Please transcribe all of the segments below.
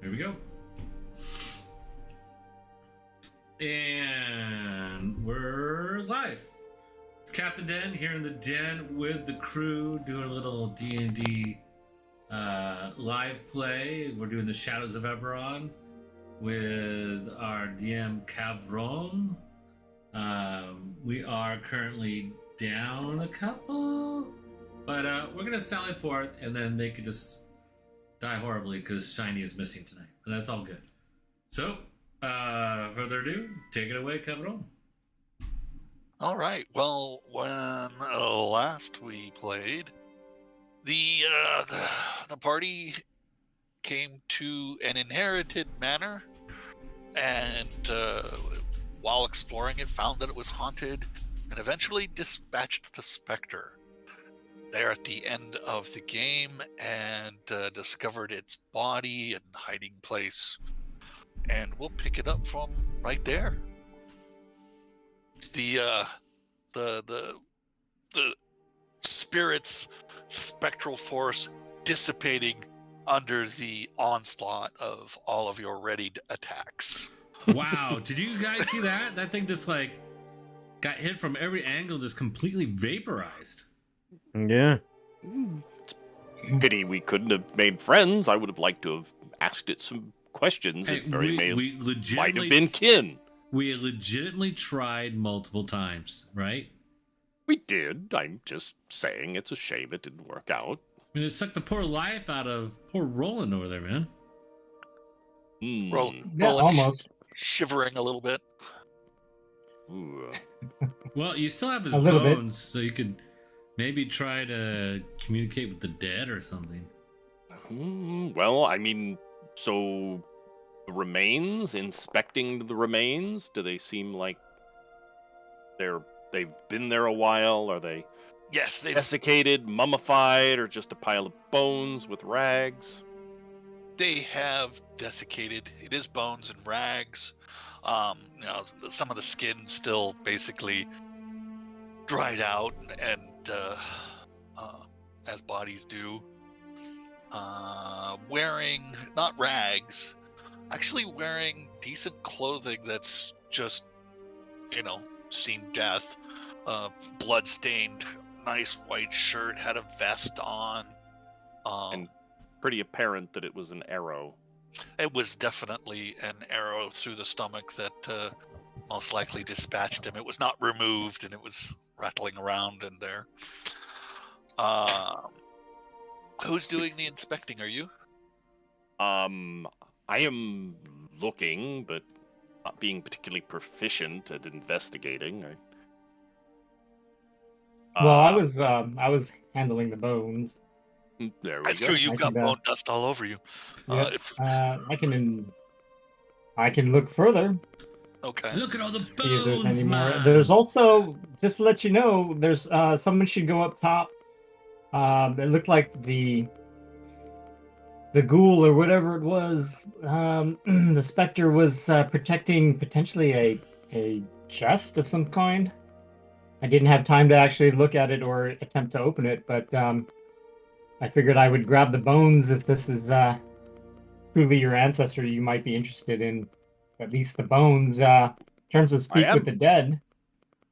Here we go. And we're live. It's Captain Den here in the den with the crew doing a little D&D live play. We're doing the Shadows of Eberron with our DM Capt. We are currently down a couple, but we're gonna sally forth, and then they could just die horribly because Shiny is missing tonight. But that's all good. So, further ado, take it away, Capt. All right. Well, when last we played, the party came to an inherited manor, and while exploring it, found that it was haunted, and eventually dispatched the specter there at the end of the game, and discovered its body and hiding place. And we'll pick it up from right there. The spirit's spectral force dissipating under the onslaught of all of your readied attacks. Wow, did you guys see that? That thing just like got hit from every angle, just completely vaporized. Yeah. Pity we couldn't have made friends. I would have liked to have asked it some questions. Hey, It very we might have been kin. We legitimately tried multiple times, right? We did. I'm just saying it's a shame it didn't work out. I mean, it sucked the poor life out of poor Roland over there, man. Roland almost shivering a little bit. Ooh. Well, you still have his A little bit. bones, so you could maybe try to communicate with the dead or something. Well, I mean, so the remains, inspecting the remains, do they seem like they've been there a while? Are they Yes, they've desiccated, mummified, or just a pile of bones with rags? they have desiccated. It is bones and rags. Some of the skin still basically dried out, and as bodies do. Wearing not rags, actually wearing decent clothing that's just, seen death. Blood-stained, nice white shirt, had a vest on. And pretty apparent that it was an arrow. It was definitely an arrow through the stomach that most likely dispatched him. It was not removed, and it was rattling around in there. Who's doing the inspecting? Are you? I am looking, but not being particularly proficient at investigating. Well, I was handling the bones. There we That's go. true. You've I got can, bone dust all over you. Yep. If I can look further. okay. Look at all the See if there's any bones, more. man. There's also, just to let you know, there's someone should go up top. It looked like the ghoul or whatever it was. The specter was protecting potentially a chest of some kind. I didn't have time to actually look at it or attempt to open it, but I figured I would grab the bones if this is truly your ancestor. You might be interested in at least the bones. In terms of speak with the dead,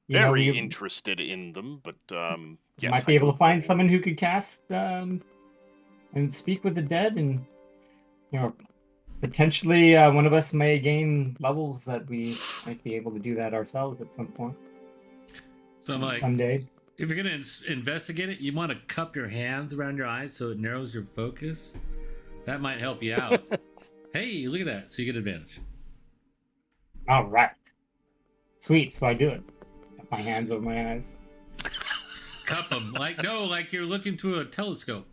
Very you interested in them, but yes, might be able to find someone who could cast and speak with the dead, and potentially one of us may gain levels that we might be able to do that ourselves at some point. So I'm like, Someday. if you're gonna investigate it, you want to cup your hands around your eyes so it narrows your focus. That might help you out. Hey, look at that! So you get advantage. All right. Sweet. So I do it. Got my hands over my eyes. Cup them like you're looking through a telescope.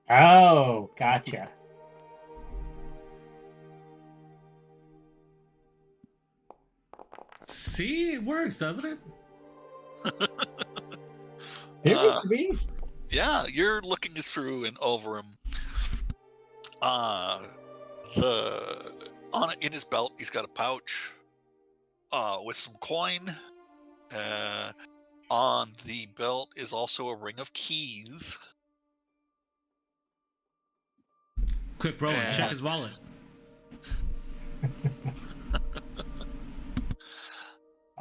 Oh, gotcha. See, it works, doesn't it? It be. Yeah, you're looking through and over him. In his belt, he's got a pouch with some coin. On the belt is also a ring of keys. Quick, Roland, check his wallet.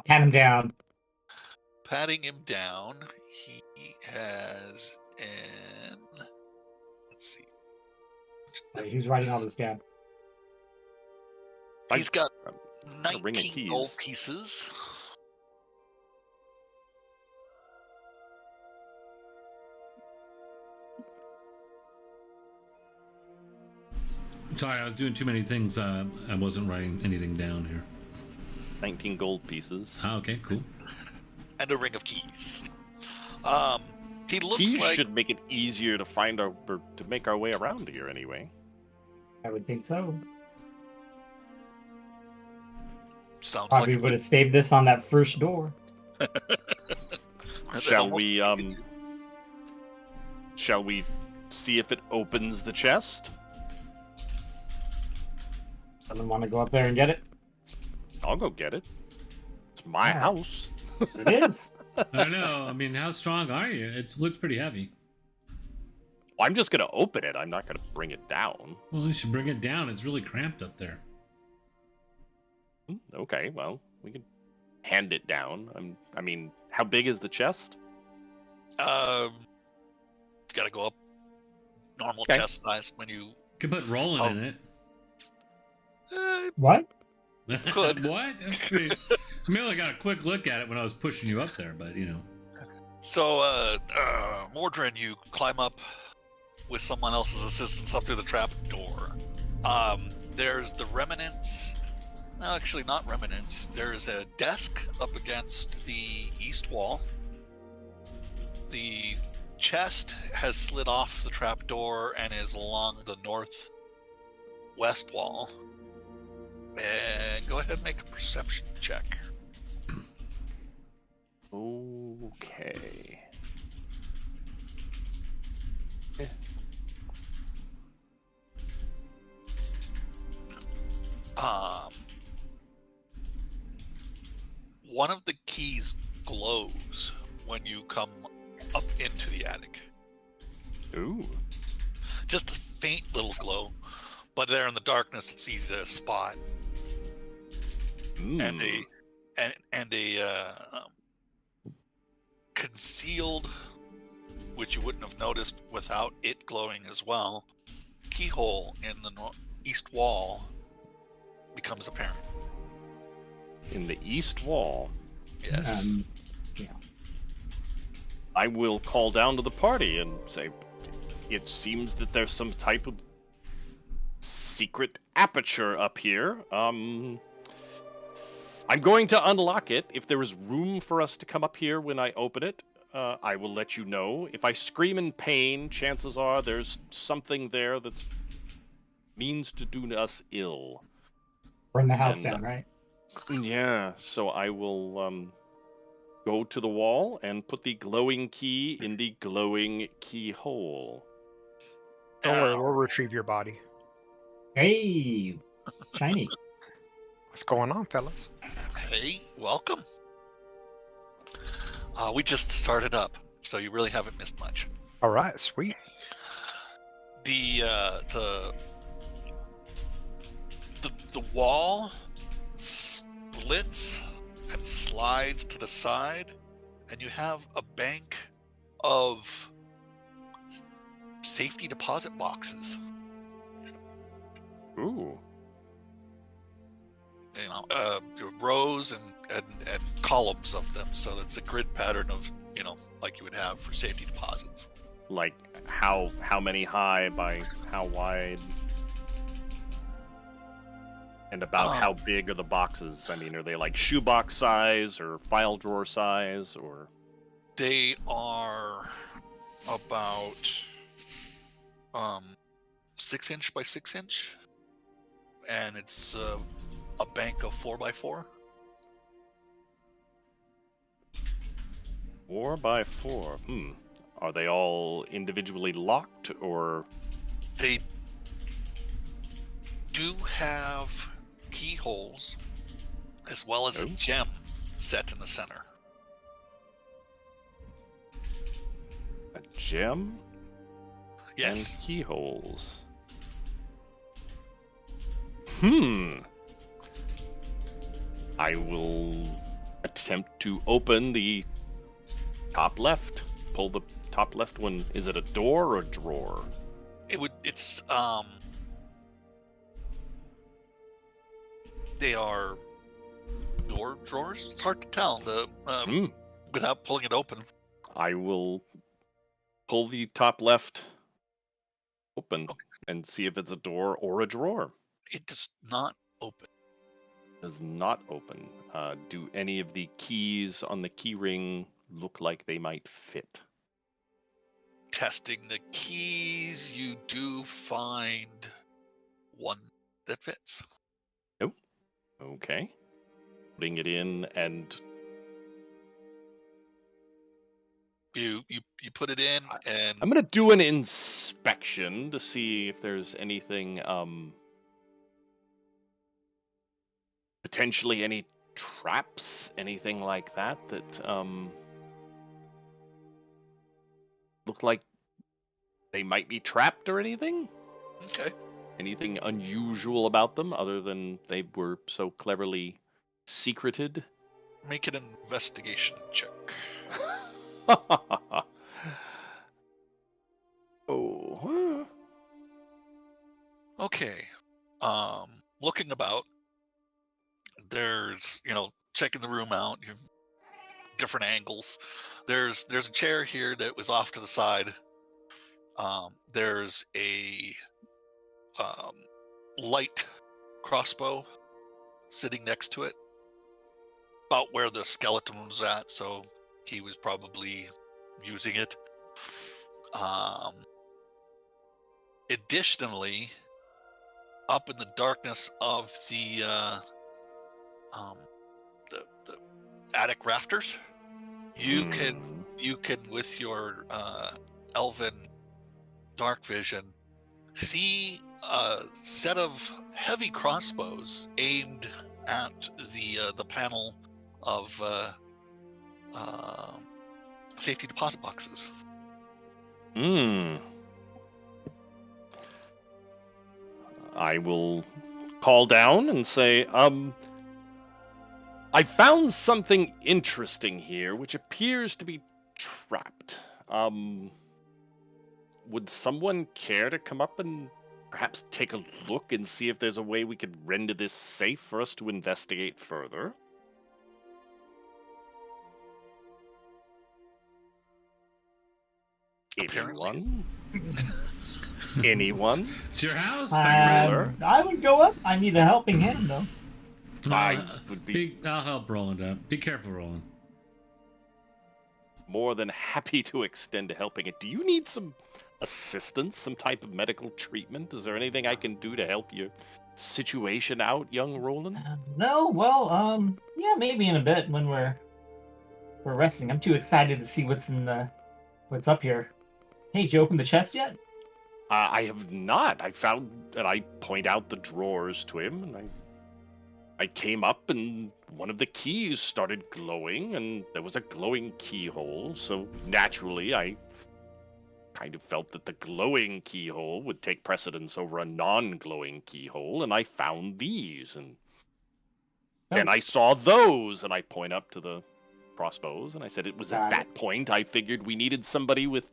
Pat him down. Patting him down, he has an. Let's see. Who's writing all this down? He's got a ring of 19 gold keys. pieces. Sorry, I was doing too many things. I wasn't writing anything down here. 19 gold pieces. Ah, okay, cool. And a ring of keys. He looks Keys like should make it easier to find or to make our way around here anyway. I would think so. sounds Probably like would have saved us on that first door. Shall we see if it opens the chest? Someone want to go up there and get it? I'll go get it. It's my house. It is. I don't know. I mean, how strong are you? It looks pretty heavy. I'm just gonna open it. I'm not gonna bring it down. Well, you should bring it down. It's really cramped up there. Okay, well, we can hand it down. I mean, how big is the chest? you gotta go up normal Okay. chest size when you. Could put rolling in it. What? Could. What? I only got a quick look at it when I was pushing you up there, but you know. So, Mordrin, you climb up with someone else's assistance up through the trap door. There's the remnants. No, actually, not remnants. There's a desk up against the east wall. The chest has slid off the trap door and is along the northwest wall. And go ahead and make a perception check. Okay. One of the keys glows when you come up into the attic. Ooh. Just a faint little glow, but there in the darkness, it's easy to spot. And a concealed, which you wouldn't have noticed without it glowing as well, keyhole in the east wall becomes apparent. In the east wall. Yes. Yeah. I will call down to the party and say, it seems that there's some type of secret aperture up here. I'm going to unlock it. If there is room for us to come up here when I open it, I will let you know. If I scream in pain, chances are there's something there that means to do us ill. Burn the house And, down, right? Yeah, so I will go to the wall and put the glowing key in the glowing keyhole. Don't worry, we'll retrieve your body. Hey, shiny. What's going on, fellas? Hey, welcome. We just started up, so you really haven't missed much. All right, sweet. The wall splits and slides to the side, and you have a bank of safety deposit boxes. Ooh. You know, rows and columns of them, so it's a grid pattern of, you know, like you would have for safety deposits. Like how many high by how wide? And about how big are the boxes? I mean, are they like shoebox size or file drawer size or? They are about 6-inch by 6-inch, and it's a bank of 4x4. 4x4. Are they all individually locked or? They do have keyholes as well as a gem set in the center. A gem? Yes. And keyholes. I will attempt to open the top left. Pull the top left one. Is it a door or a drawer? It's they are drawers. It's hard to tell without pulling it open. I will pull the top left open and see if it's a door or a drawer. It does not open. Does not open. Do any of the keys on the key ring look like they might fit? Testing the keys, you do find one that fits. Nope. Okay. Putting it in, and You put it in, and I'm gonna do an inspection to see if there's anything, potentially any traps, anything like that look like they might be trapped or anything. okay. Anything unusual about them other than they were so cleverly secreted? Make an investigation check. Oh. Okay. Looking about, there's checking the room out, different angles. There's a chair here that was off to the side. There's a light crossbow sitting next to it, about where the skeleton was at, so he was probably using it. Additionally, up in the darkness of the attic rafters, you can with your elven dark vision see a set of heavy crossbows aimed at the panel of safety deposit boxes. I will call down and say, I found something interesting here, which appears to be trapped. Would someone care to come up and perhaps take a look and see if there's a way we could render this safe for us to investigate further? Anyone? Anyone? It's your house, my friend. I would go up. I need a helping hand, though. I would be I'll help Roland up. Be careful, Roland. more than happy to extend a helping hand. Do you need some assistance, some type of medical treatment? Is there anything I can do to help your situation out, young Roland? No, well, yeah, maybe in a bit when we're resting. I'm too excited to see what's up here. Hey, did you open the chest yet? I have not. I found, and I point out the drawers to him, and I came up, and one of the keys started glowing, and there was a glowing keyhole. So naturally, I kind of felt that the glowing keyhole would take precedence over a non-glowing keyhole, and I found these, and then I saw those, and I point up to the crossbows, and I said it was at that point I figured we needed somebody with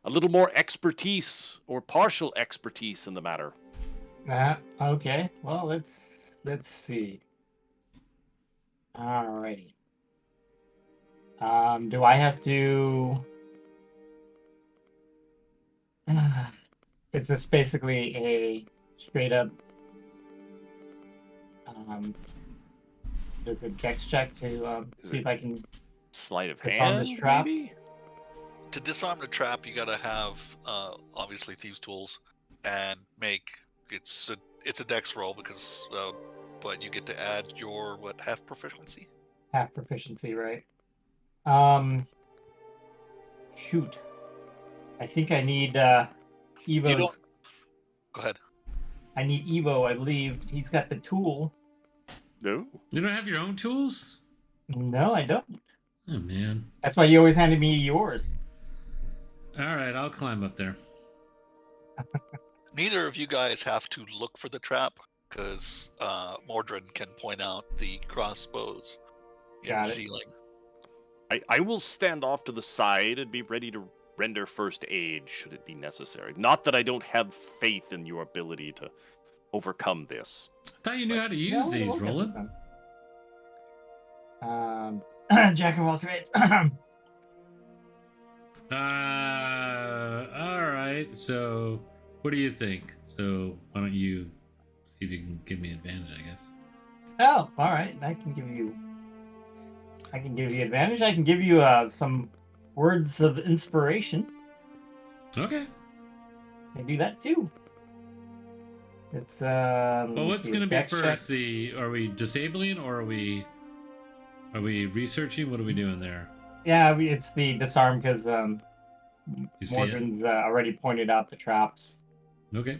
a little more expertise or partial expertise in the matter. Okay. Well, let's see. Alrighty. Do I have to? It's just basically a straight up. Does a dex check to see if I can sleight of disarm hand, this trap? maybe? To disarm the trap, you gotta have obviously thieves' tools, and make it's a dex roll because, but you get to add your half proficiency. Half proficiency, right? Shoot. I think I need Evo's. Go ahead. I need Evo. I believe he's got the tool. No. You don't have your own tools? No, I don't. Oh, man. That's why you always handed me yours. All right, I'll climb up there. Neither of you guys have to look for the trap because Mordrin can point out the crossbows in Got the it. ceiling. I will stand off to the side and be ready to render first aid should it be necessary. Not that I don't have faith in your ability to overcome this. I thought you knew how to Yeah, use we'll these, look at Roland. this then. Jack of all trades. All right. So, what do you think? So, why don't you see if you can give me advantage? I guess. Oh, all right. I can give you advantage. I can give you some words of inspiration. Okay. I do that too. It's Well, let's what's see, going to be dex check. first? Are we disabling or are we researching? What are we doing there? Yeah, it's the disarm because You see it? Mordrin's already pointed out the traps. Okay.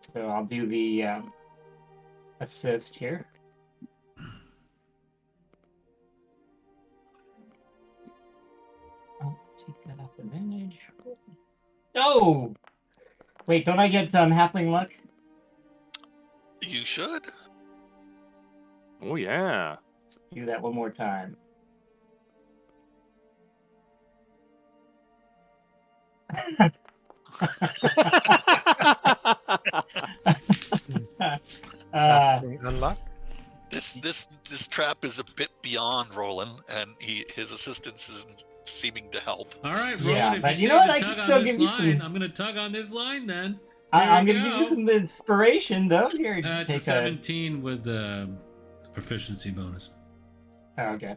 So I'll do the assist here. I'll take that off advantage. Oh! Wait, don't I get halfling luck? You should. Oh yeah. Let's do that one more time. Unlock. This trap is a bit beyond Roland, and his assistance isn't seeming to help. All right, Roland. Yeah, if but you you know what? say I to can tug still on this give you line, some- I'm going to tug on this line then. I'm Here going we to give you go. some inspiration, though. Here, just It's a take 17 with the proficiency bonus. Oh, okay.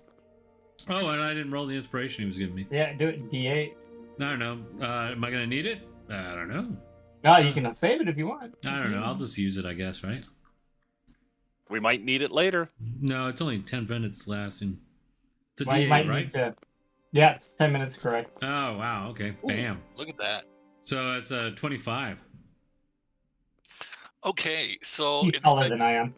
Oh, and I didn't roll the inspiration he was giving me. Yeah, do it. D8. I don't know. Am I going to need it? I don't know. Oh, you can save it if you want. I don't know. I'll just use it, I guess, right? We might need it later. No, it's only 10 minutes lasting. It's a Well, you D8, might right? need to. Yeah, it's 10 minutes, correct. Oh, wow. Okay. Ooh, Bam. Look at that. So it's 25. Okay, so He's taller than I am.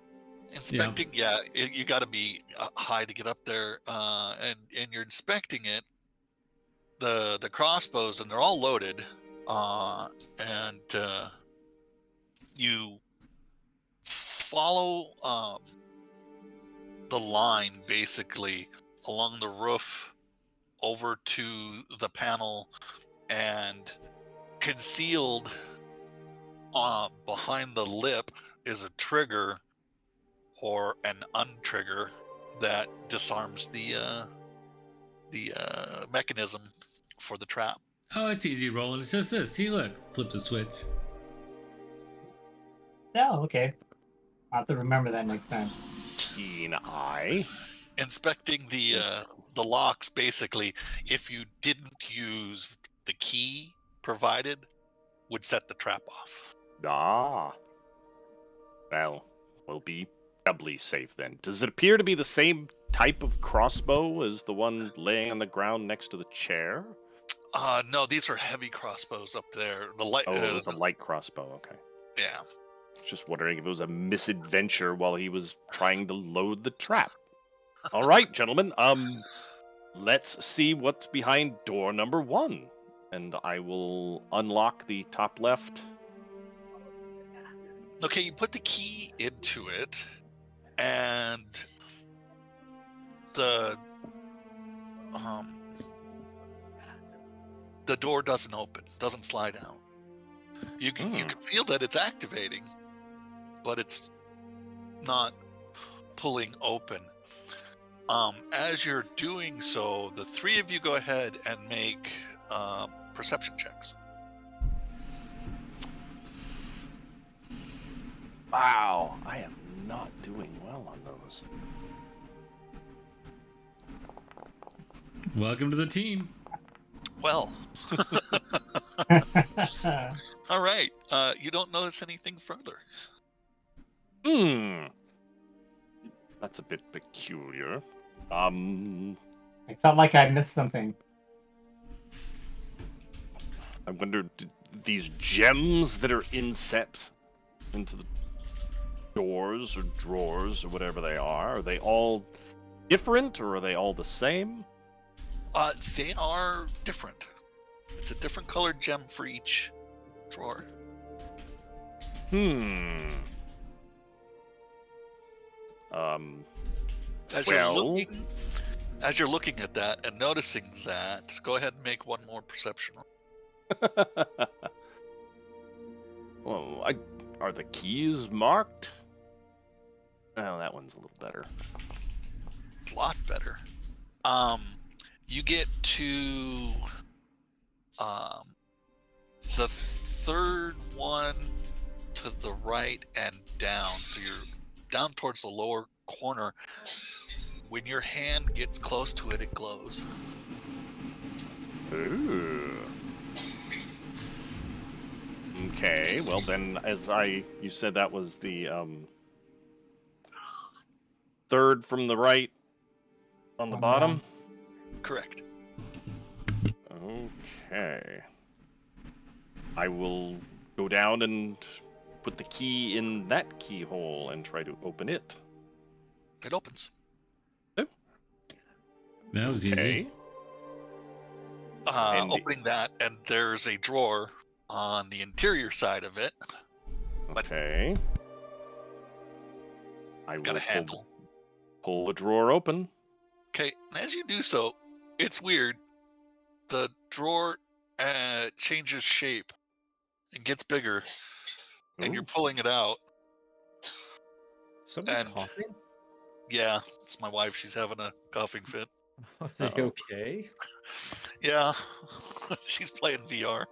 inspecting, you got to be high to get up there, and you're inspecting it. The crossbows, and they're all loaded, and you follow the line basically along the roof over to the panel, and concealed behind the lip is a trigger or an untrigger that disarms the mechanism for the trap. Oh, it's easy, Roland. It's just this. See, look. Flip the switch. Oh, okay. I'll have to remember that next time. Keen eye. Inspecting the locks, basically, if you didn't use the key provided, would set the trap off. Ah. Well, we'll be doubly safe then. Does it appear to be the same type of crossbow as the one laying on the ground next to the chair? No, these are heavy crossbows up there. The light. Oh, it was a light crossbow. Okay. Yeah. Just wondering if it was a misadventure while he was trying to load the trap. All right, gentlemen. Let's see what's behind door number 1, and I will unlock the top left. Okay, you put the key into it, and the door doesn't open, doesn't slide out. You can feel that it's activating, but it's not pulling open. As you're doing so, the three of you go ahead and make perception checks. Wow, I am not doing well on those. Welcome to the team. Well, all right. You don't notice anything further. That's a bit peculiar. I felt like I missed something. I wonder, these gems that are inset into the doors or drawers or whatever they are they all different or are they all the same? They are different. It's a different colored gem for each drawer. As you're looking at that and noticing that, go ahead and make one more perception roll. Well, are the keys marked? Oh, that one's a little better. A lot better. You get to the third one to the right and down. So you're down towards the lower corner. When your hand gets close to it, it glows. Ooh. Okay, well then, you said that was the third from the right on the One bottom? down. Correct. Okay. I will go down and put the key in that keyhole and try to open it. It opens. That was easy. Opening that, and there's a drawer on the interior side of it. Okay. I Got a handle. Pull the drawer open. Okay, and as you do so, it's weird. The drawer changes shape and gets bigger, and you're pulling it out. Somebody And- coughing? Yeah, it's my wife. She's having a coughing fit. Are they Uh-oh. okay? Yeah, she's playing VR.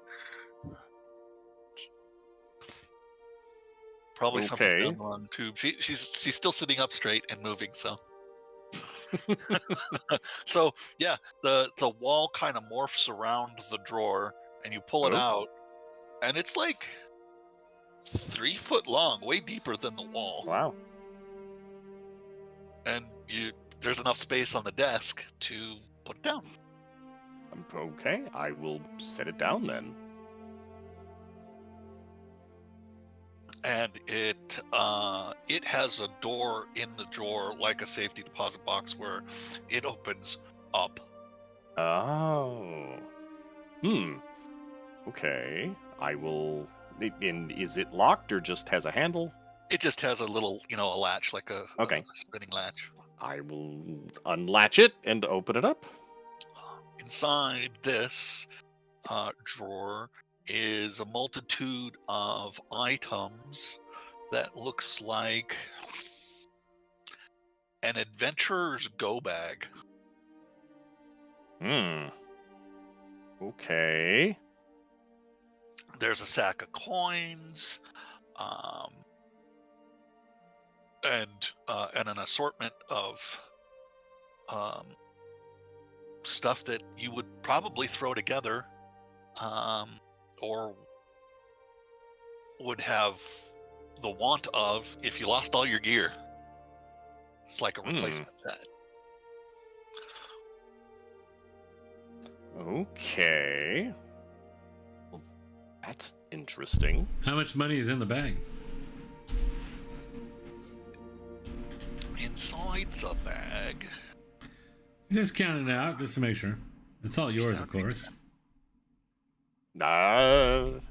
Probably something Okay. down the wrong tube. She's still sitting up straight and moving. So, so yeah, the wall kind of morphs around the drawer, and you pull it Oh. out, and it's like 3 foot long, way deeper than the wall. Wow. And there's enough space on the desk to put it down. Okay, I will set it down then. And it has a door in the drawer, like a safety deposit box, where it opens up. Oh. Okay. I will. And is it locked or just has a handle? It just has a little, a latch, like a spinning latch. I will unlatch it and open it up. Inside this drawer is a multitude of items that looks like an adventurer's go bag. Okay. There's a sack of coins, and an assortment of stuff that you would probably throw together, or would have the want of if you lost all your gear. It's like a replacement set. Okay. Well, that's interesting. How much money is in the bag? Inside the bag. Just count it out, just to make sure. It's all yours, of course. I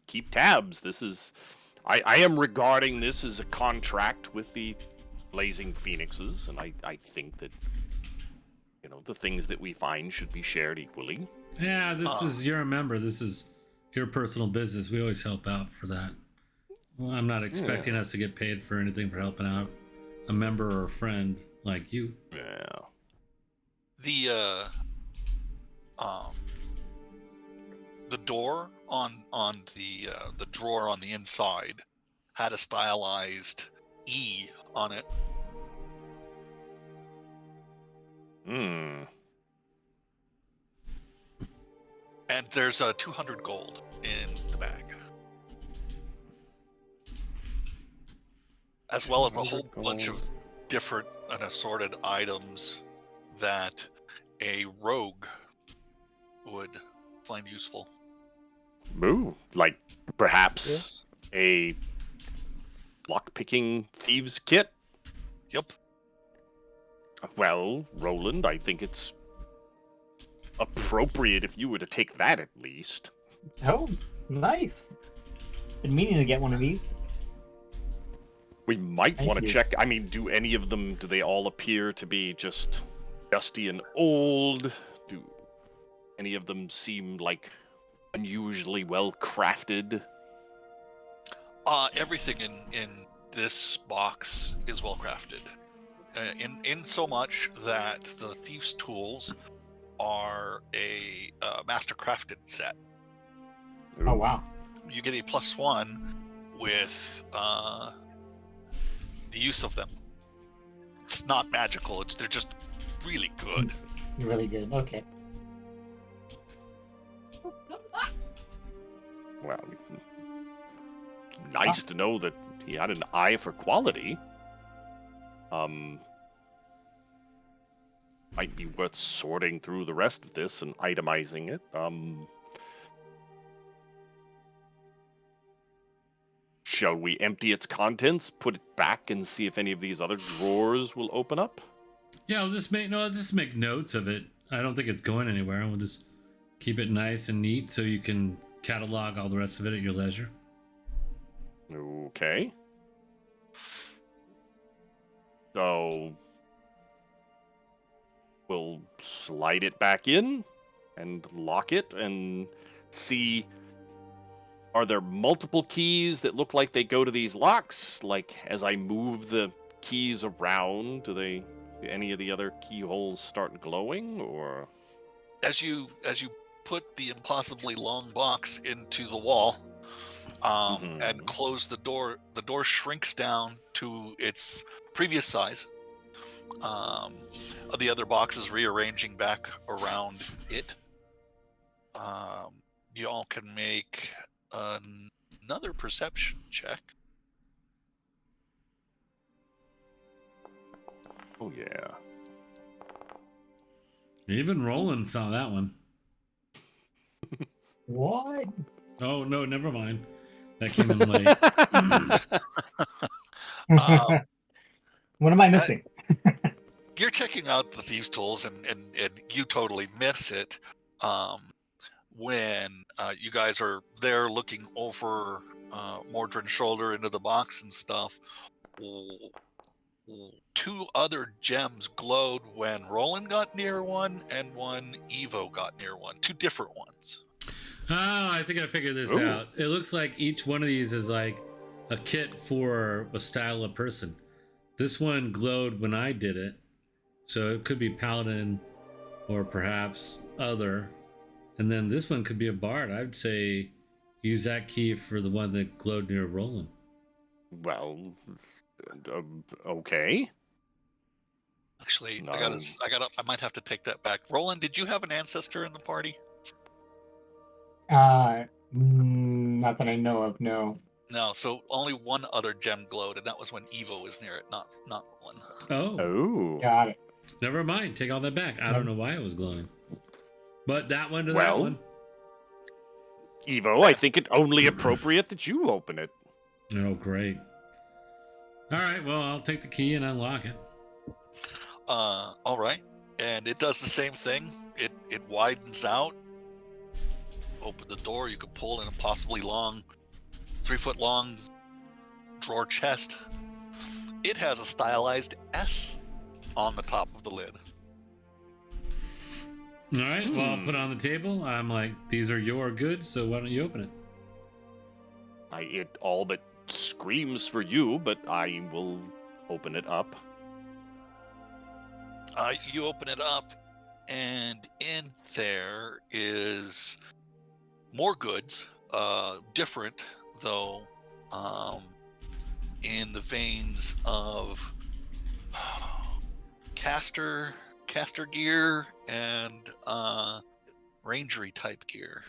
keep tabs. This is, I am regarding this as a contract with the Blazing Phoenixes, and I think that, the things that we find should be shared equally. Yeah, this is, you're a member. This is your personal business. We always help out for that. Well, I'm not expecting us to get paid for anything for helping out a member or a friend like you. Yeah. The door on the drawer on the inside had a stylized E on it. And there's 200 gold in the bag, as well as a whole bunch of different and assorted items that a rogue would find useful. Ooh, like perhaps a lock-picking thieves kit? Yep. Well, Roland, I think it's appropriate if you were to take that at least. Oh, nice. Been meaning to get one of these. We might Thank want to you. check. I mean, do any of them, do they all appear to be just dusty and old? Do any of them seem like unusually well crafted? Everything in this box is well crafted. In so much that the thief's tools are a master crafted set. Oh wow. You get a +1 with the use of them. It's not magical. They're just really good. Really good. Okay. Well, nice to know that he had an eye for quality. Might be worth sorting through the rest of this and itemizing it. Shall we empty its contents, put it back, and see if any of these other drawers will open up? Yeah, I'll just make notes of it. I don't think it's going anywhere. We'll just keep it nice and neat so you can catalog all the rest of it at your leisure. Okay. So we'll slide it back in and lock it and see, are there multiple keys that look like they go to these locks? Like as I move the keys around, do any of the other keyholes start glowing, or? As you put the impossibly long box into the wall and close the door shrinks down to its previous size. The other box is rearranging back around it. You all can make another perception check. Oh yeah. Even Roland saw that one. What? Oh no, never mind. That came in late. What am I missing? You're checking out the thieves' tools, and you totally miss it when you guys are there looking over Mordrin's shoulder into the box and stuff. Two other gems glowed when Roland got near one, and one Evo got near one. Two different ones. Oh, I think I figured this out. It looks like each one of these is like a kit for a style of person. This one glowed when I did it, so it could be paladin or perhaps other. And then this one could be a bard. I'd say use that key for the one that glowed near Roland. Well, okay. Actually, No. I might have to take that back. Roland, did you have an ancestor in the party? Not that I know of, no. No, so only one other gem glowed, and that was when Evo was near it, not one. Oh. Got it. Never mind. Take all that back. I don't know why it was glowing. But that one to that Well, one. Evo, I think it only appropriate that you open it. Oh, great. All right. Well, I'll take the key and unlock it. All right, and it does the same thing. It widens out. Open the door. You can pull in a possibly long, 3-foot long drawer chest. It has a stylized S on the top of the lid. All right. Well, I'll put it on the table. I'm like, these are your goods, so why don't you open it? It all but screams for you, but I will open it up. You open it up, and in there is more goods, different though, in the veins of caster gear and rangery type gear.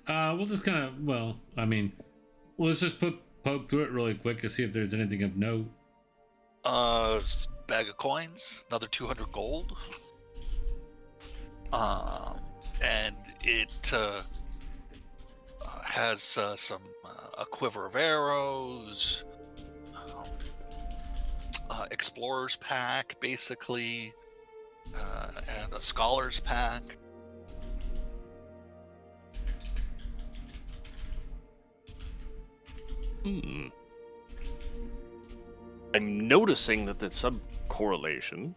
We'll just kind of, well, I mean, let's just poke through it really quick to see if there's anything of note. Bag of coins, another 200 gold. And it has a quiver of arrows, explorer's pack, basically, and a scholar's pack. Hmm. I'm noticing that there's some correlation.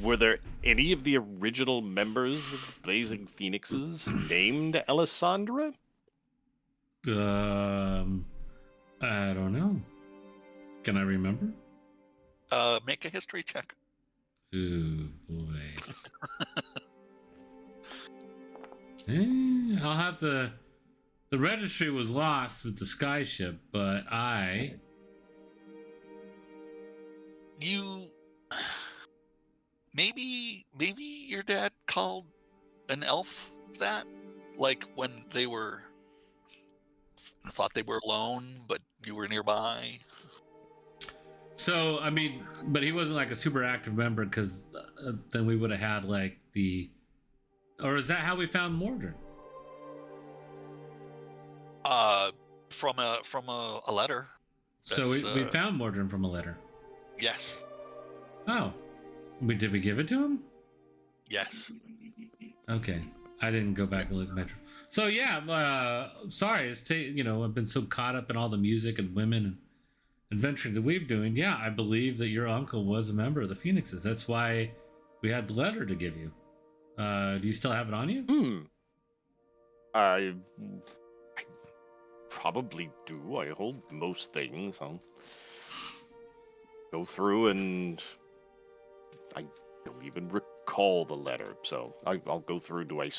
Were there any of the original members of the Blazing Phoenixes named Alessandra? I don't know. Can I remember? Make a history check. Ooh, boy. I'll have to... The registry was lost with the skyship, but You... Maybe your dad called an elf that? Like when they were... thought they were alone, but you were nearby? So, I mean, but he wasn't like a super active member, because then we would have had like the... Or is that how we found Mordred? From a letter. So we found Mordred from a letter. Yes. Oh. Did we give it to him? Yes. Okay. I didn't go back and look at Metro. So yeah, sorry, I've been so caught up in all the music and women and adventuring that we've doing. Yeah, I believe that your uncle was a member of the Phoenixes. That's why we had the letter to give you. Do you still have it on you? I probably do. I hold most things. I'll go through and I don't even recall the letter, so I'll go through. I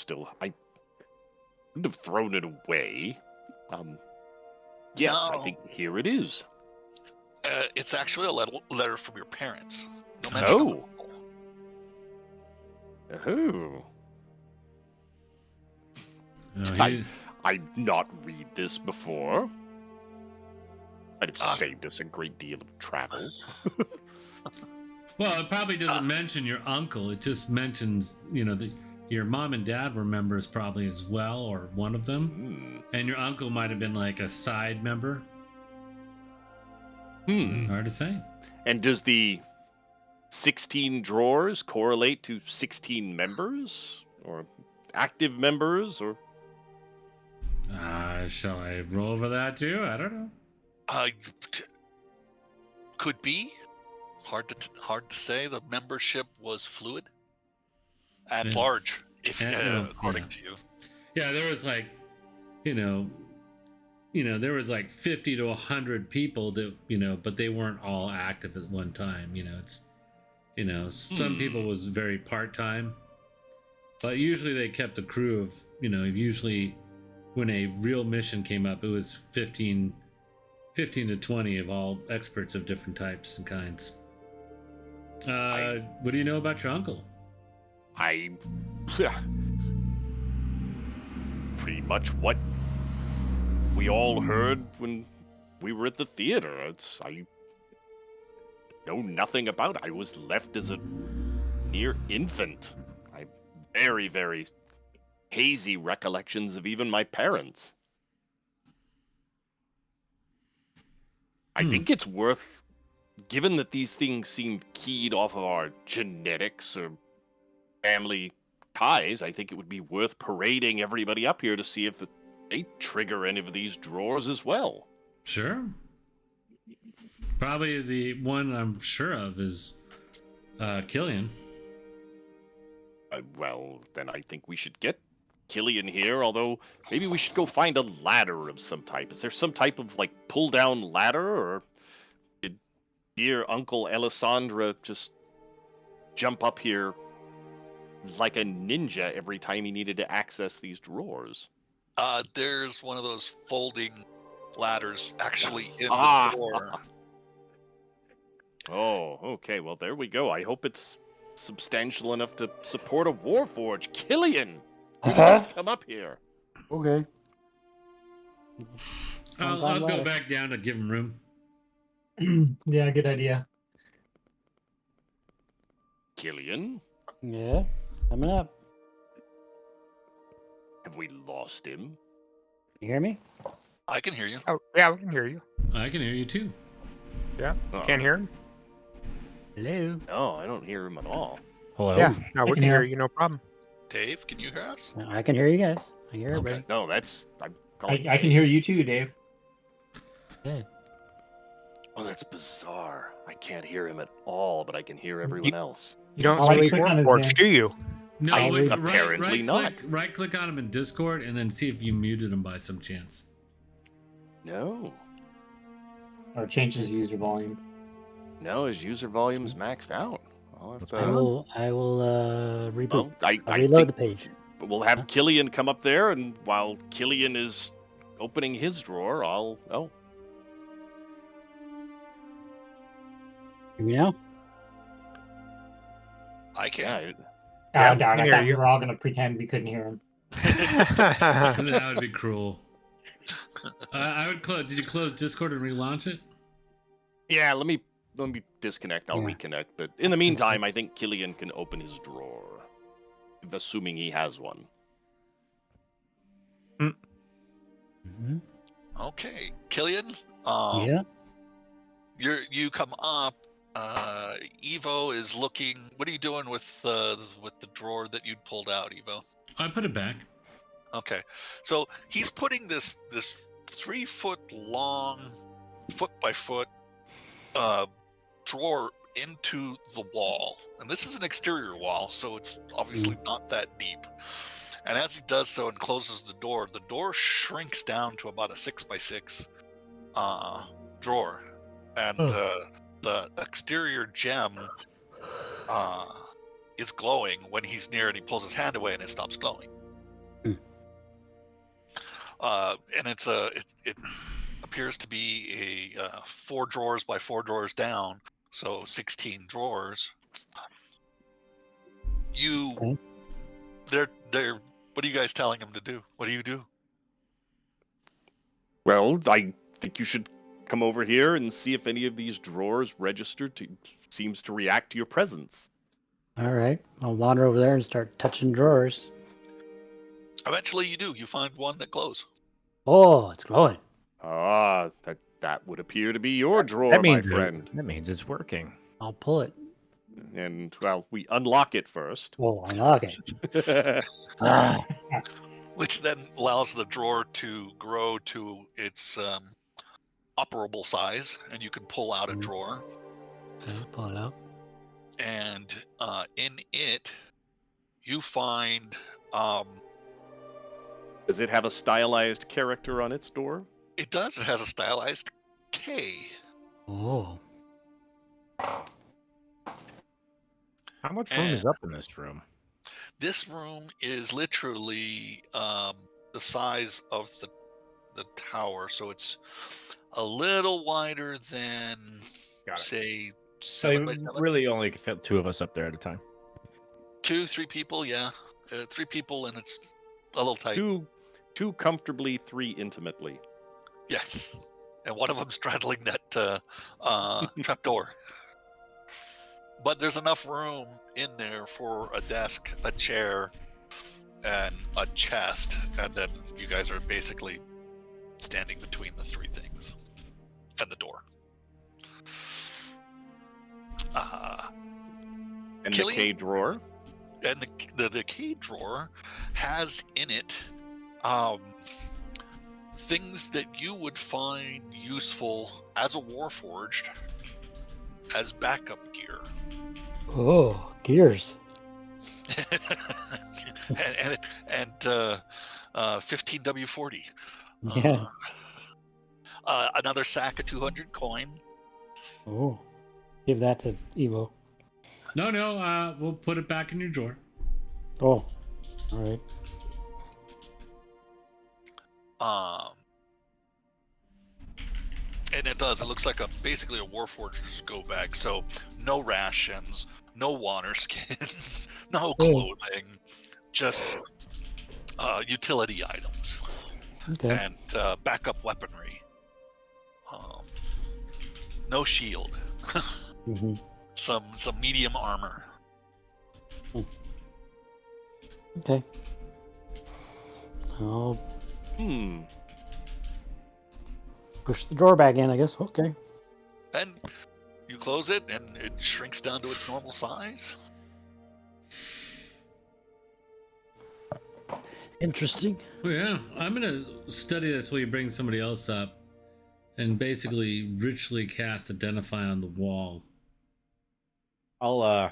would have thrown it away. Yes, No. I think here it is. It's actually a letter from your parents. No mention of Oh. uncle. Oh. I'd not read this before. I'd have saved us a great deal of travel. Well, it probably doesn't mention your uncle. It just mentions, that your mom and dad were members probably as well, or one of them. And your uncle might have been like a side member. Hard to say. And does the 16 drawers correlate to 16 members? Or active members? Or shall I roll over that too? I don't know. Could be. Hard to say. The membership was fluid and large, according to you. Yeah, there was like, there was like 50 to 100 people that, but they weren't all active at one time. Some people was very part-time, but usually they kept a crew of, usually when a real mission came up, it was 15 to 20 of all experts of different types and kinds. What do you know about your uncle? Pretty much what we all heard when we were at the theater. I know nothing about it. I was left as a near infant. I have very, very hazy recollections of even my parents. I think it's worth, given that these things seem keyed off of our genetics or family ties, I think it would be worth parading everybody up here to see if they trigger any of these drawers as well. Sure. Probably the one I'm sure of is Killian. Well, then I think we should get Killian here, although maybe we should go find a ladder of some type. Is there some type of, pull-down ladder, or did dear Uncle Alessandra just jump up here like a ninja every time he needed to access these drawers? There's one of those folding ladders actually in the door. Oh, okay. Well, there we go. I hope it's substantial enough to support a warforge. Killian! Just come up here. Okay. I'll go back down to give him room. Yeah, good idea. Killian? Yeah, coming up. Have we lost him? You hear me? I can hear you. Oh, yeah, we can hear you. I can hear you too. Yeah, can't hear him? Hello. No, I don't hear him at all. Hello. Yeah, no, we can can hear hear. you, no problem. Dave, can you hear us? I can hear you guys. I hear everybody. Okay. No, that's... I can hear you too, Dave. Yeah. Oh, that's bizarre. I can't hear him at all, but I can hear everyone else. You don't Oh, speak wait, click on his Warforged, name. do you? No, I wait, apparently not. Right click on him in Discord and then see if you muted him by some chance. No. Or change his user volume. No, his user volume's maxed out. I'll have to... I will reboot. Well, I reload the think page. we'll have Killian come up there, and while Killian is opening his drawer, I'll... Oh, Hear me now? I can. yeah. Yeah, Darn, I I hear thought we you. were all going to pretend we couldn't hear him. That would be cruel. I would close. Did you close Discord and relaunch it? Yeah, let me disconnect. I'll Yeah. reconnect. But in the meantime, I think Killian can open his drawer, assuming he has one. Mm-hmm. Okay, Killian. Yeah. You come up. Evo is looking. What are you doing with the drawer that you'd pulled out, Evo? I put it back. Okay, so he's putting this 3 foot long, foot by foot drawer into the wall, and this is an exterior wall, so it's obviously not that deep. And as he does so and closes the door shrinks down to about a 6x6 drawer, and the exterior gem is glowing when he's near it. He pulls his hand away and it stops glowing. And it appears to be a 4 drawers by 4 drawers down, so 16 drawers. They're what are you guys telling him to do? What do you do? Well, I think you should come over here and see if any of these drawers seems to react to your presence. All right. I'll wander over there and start touching drawers. Eventually you do. You find one that glows. Oh, it's glowing. Ah, that would appear to be your drawer, That my means friend. That means it's working. I'll pull it. And, well, we unlock it first. Oh, unlock it. Ah. Which then allows the drawer to grow to its operable size, and you can pull out a drawer. Okay, pull it out. And in it, you find Does it have a stylized character on its door? it does. It has a stylized K. Oh. How much room is up in this room? This room is literally the size of the tower, so it's a little wider than, Got it. say, So 7 by 7. really only could fit 2 of us up there at a time. 2, 3 people, yeah. 3 people, and it's a little tight. Two comfortably, 3 intimately. Yes. And one of them straddling that trapdoor. But there's enough room in there for a desk, a chair, and a chest. And then you guys are basically standing between the 3 things and the door. And Killian? the K drawer? And the K drawer has in it things that you would find useful as a Warforged as backup gear. Oh, gears. and 15W40. Yeah. Another sack of 200 coin. Oh. Give that to Evo. No, we'll put it back in your drawer. Oh. All right. And it does. It looks like basically a Warforged's go bag. So no rations, no water skins, no clothing, just utility items Okay. and backup weaponry. No shield. Mm-hmm. Some medium armor. Okay. I'll push the drawer back in, I guess. Okay. And you close it, and it shrinks down to its normal size. Interesting. Oh, yeah, I'm gonna study this while you bring somebody else up. and basically ritually cast Identify on the wall. I'll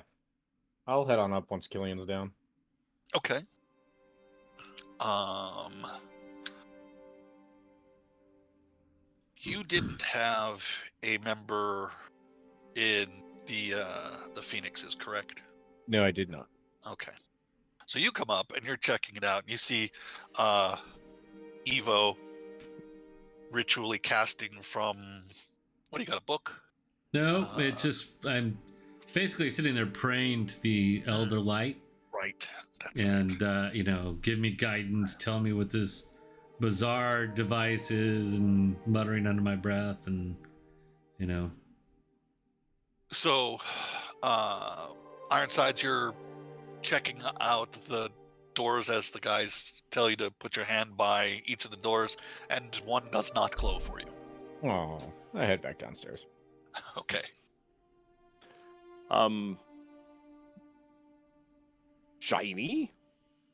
head on up once Killian's down. Okay. You didn't have a member in the Phoenixes, correct? No, I did not. Okay. So you come up and you're checking it out, and you see Evo ritually casting from. What do you got? A book? No, I'm basically sitting there praying to the Elder Light. Right. That's and right. give me guidance, tell me what this bizarre device is, and muttering under my breath, and So, Ironsides, you're checking out the doors as the guys tell you to put your hand by each of the doors, and one does not glow for you. Oh, I head back downstairs. Okay. Shiny?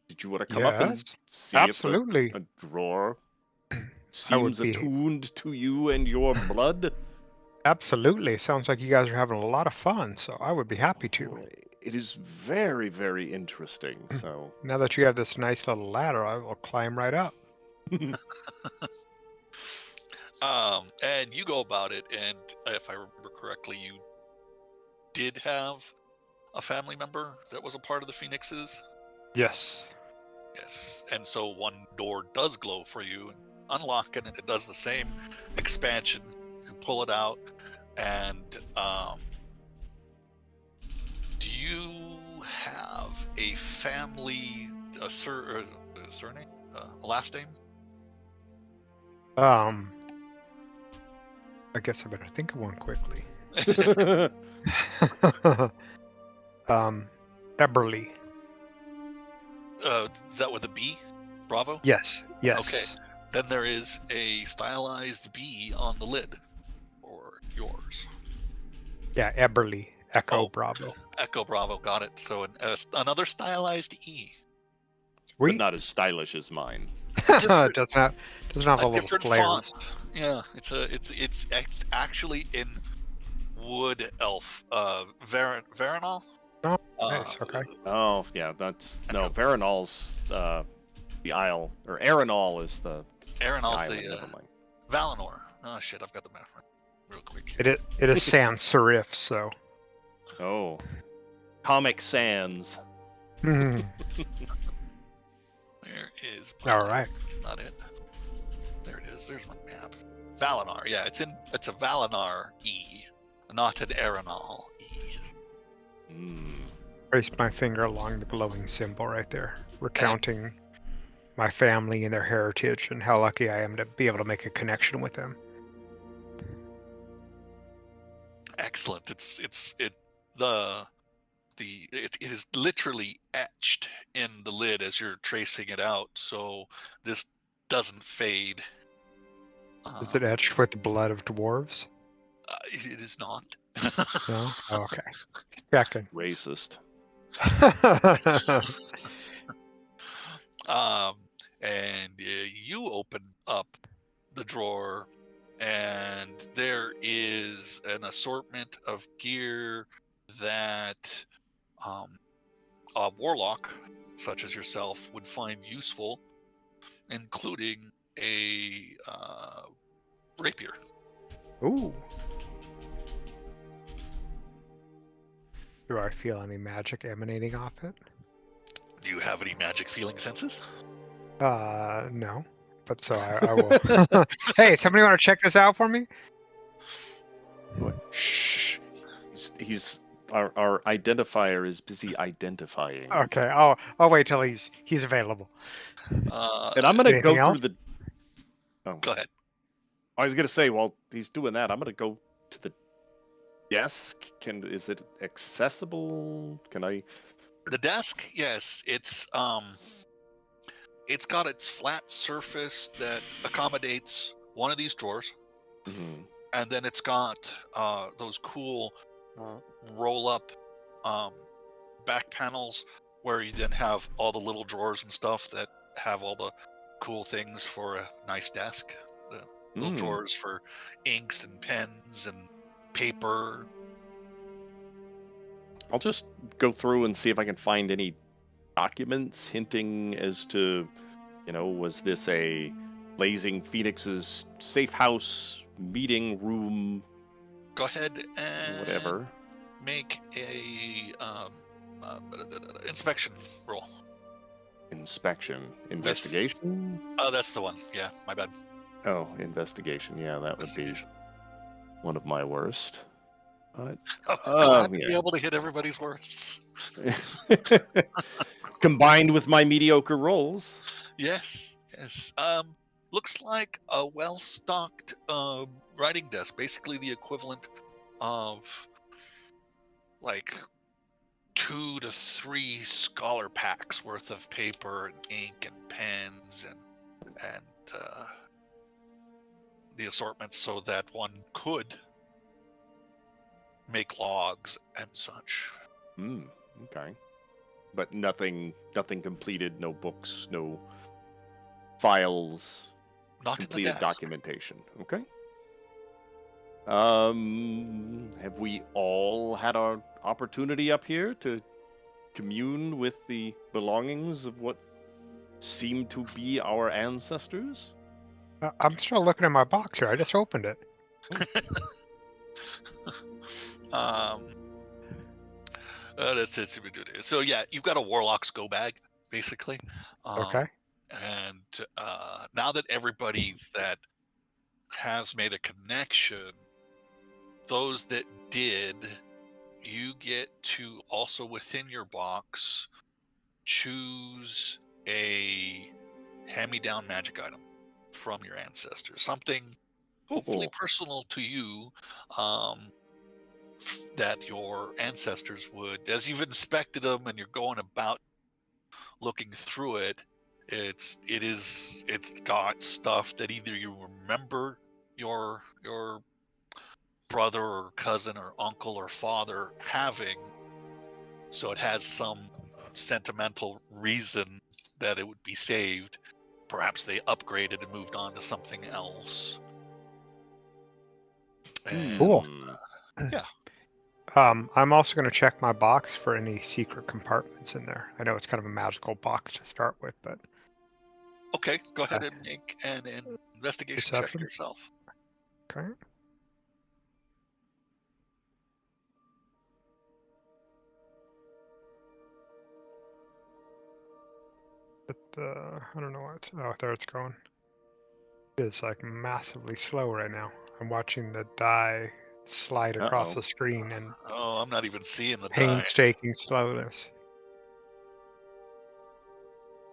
Did you want to come up and Yes, see absolutely. if a drawer I would seems be- attuned to you and your blood? Absolutely. Sounds like you guys are having a lot of fun, so I would be happy to. It is very, very interesting. So Now that you have this nice little ladder, I will climb right up. And you go about it, and if I remember correctly, you did have a family member that was a part of the Phoenixes? Yes. Yes. And so one door does glow for you, and unlock it, and it does the same expansion. You can pull it out, and do you have a family, a surname, a last name? I guess I better think of one quickly. Eberly. Is that with a B? Bravo? Yes. Yes. Okay. Then there is a stylized B on the lid for yours. Yeah, Eberly. Echo Oh, Bravo. Echo Bravo, got it. So another stylized E. but Sweet. not as stylish as mine. doesn't have a A little different flares. font. Yeah, it's actually in wood elf. Varanol? Oh, nice. Okay. Oh, yeah, that's no. Varanol's the Isle, or Aranol is the Aranol's island. the Never mind. Valinor. Oh shit, I've got the map real quick. It is sans serif, so. Oh, Comic Sans. Hmm. Where is All right. Not it. There it is. There's my map. Valinor. Yeah, it's a Valinor E, not an Aranol E. Trace my finger along the glowing symbol right there, recounting my family and their heritage and how lucky I am to be able to make a connection with them. Excellent. It is literally etched in the lid as you're tracing it out, so this doesn't fade. Is it etched with the blood of dwarves? It is not. No? Oh, okay. Checking. Racist. And you open up the drawer, and there is an assortment of gear that a warlock such as yourself would find useful, including a rapier. Ooh. Do I feel any magic emanating off it? Do you have any magic feeling senses? No. But so I will. Hey, somebody want to check this out for me? Shh. He's our identifier is busy identifying. Okay. I'll wait till he's available. And I'm gonna Anything go else? through the. Oh, Go ahead. I was gonna say, while he's doing that, I'm gonna go to the desk. Is it accessible? Can I? The desk, yes, it's got its flat surface that accommodates one of these drawers, and then it's got those cool roll-up back panels where you then have all the little drawers and stuff that have all the cool things for a nice desk. little Hmm. drawers for inks and pens and paper. I'll just go through and see if I can find any documents hinting as to, was this a Blazing Phoenix's safe house, meeting room, Go ahead and whatever. make a inspection roll. Inspection. Investigation? Oh, that's the one. Yeah, my bad. Oh, investigation. Yeah, that would be Investigation. one of my worst. But, Glad to yeah. be able to hit everybody's worsts. Combined with my mediocre rolls. Yes, yes. Looks like a well-stocked writing desk, basically the equivalent of like 2 to 3 scholar packs worth of paper and ink and pens and the assortments, so that one could make logs and such. Okay. But nothing completed, no books, no files, Not in the completed desk. documentation. Okay. Have we all had our opportunity up here to commune with the belongings of what seem to be our ancestors? I'm still looking at my box here. I just opened it. That's it. So yeah, you've got a warlock's go bag, basically. Okay. And now that everybody that has made a connection, those that did, you get to also within your box choose a hand-me-down magic item from your ancestors, something hopefully personal to you, that your ancestors would, as you've inspected them and you're going about looking through it, it's got stuff that either you remember your brother or cousin or uncle or father having, so it has some sentimental reason that it would be saved. Perhaps they upgraded and moved on to something else. And, Cool. yeah. I'm also going to check my box for any secret compartments in there. I know it's kind of a magical box to start with, but Okay, go ahead and make an investigation check Perception? yourself. okay. But I don't know what. Oh, there it's going. It's like massively slow right now. I'm watching the die slide across Uh-oh. the screen and Oh, I'm not even seeing the die. painstaking slowness.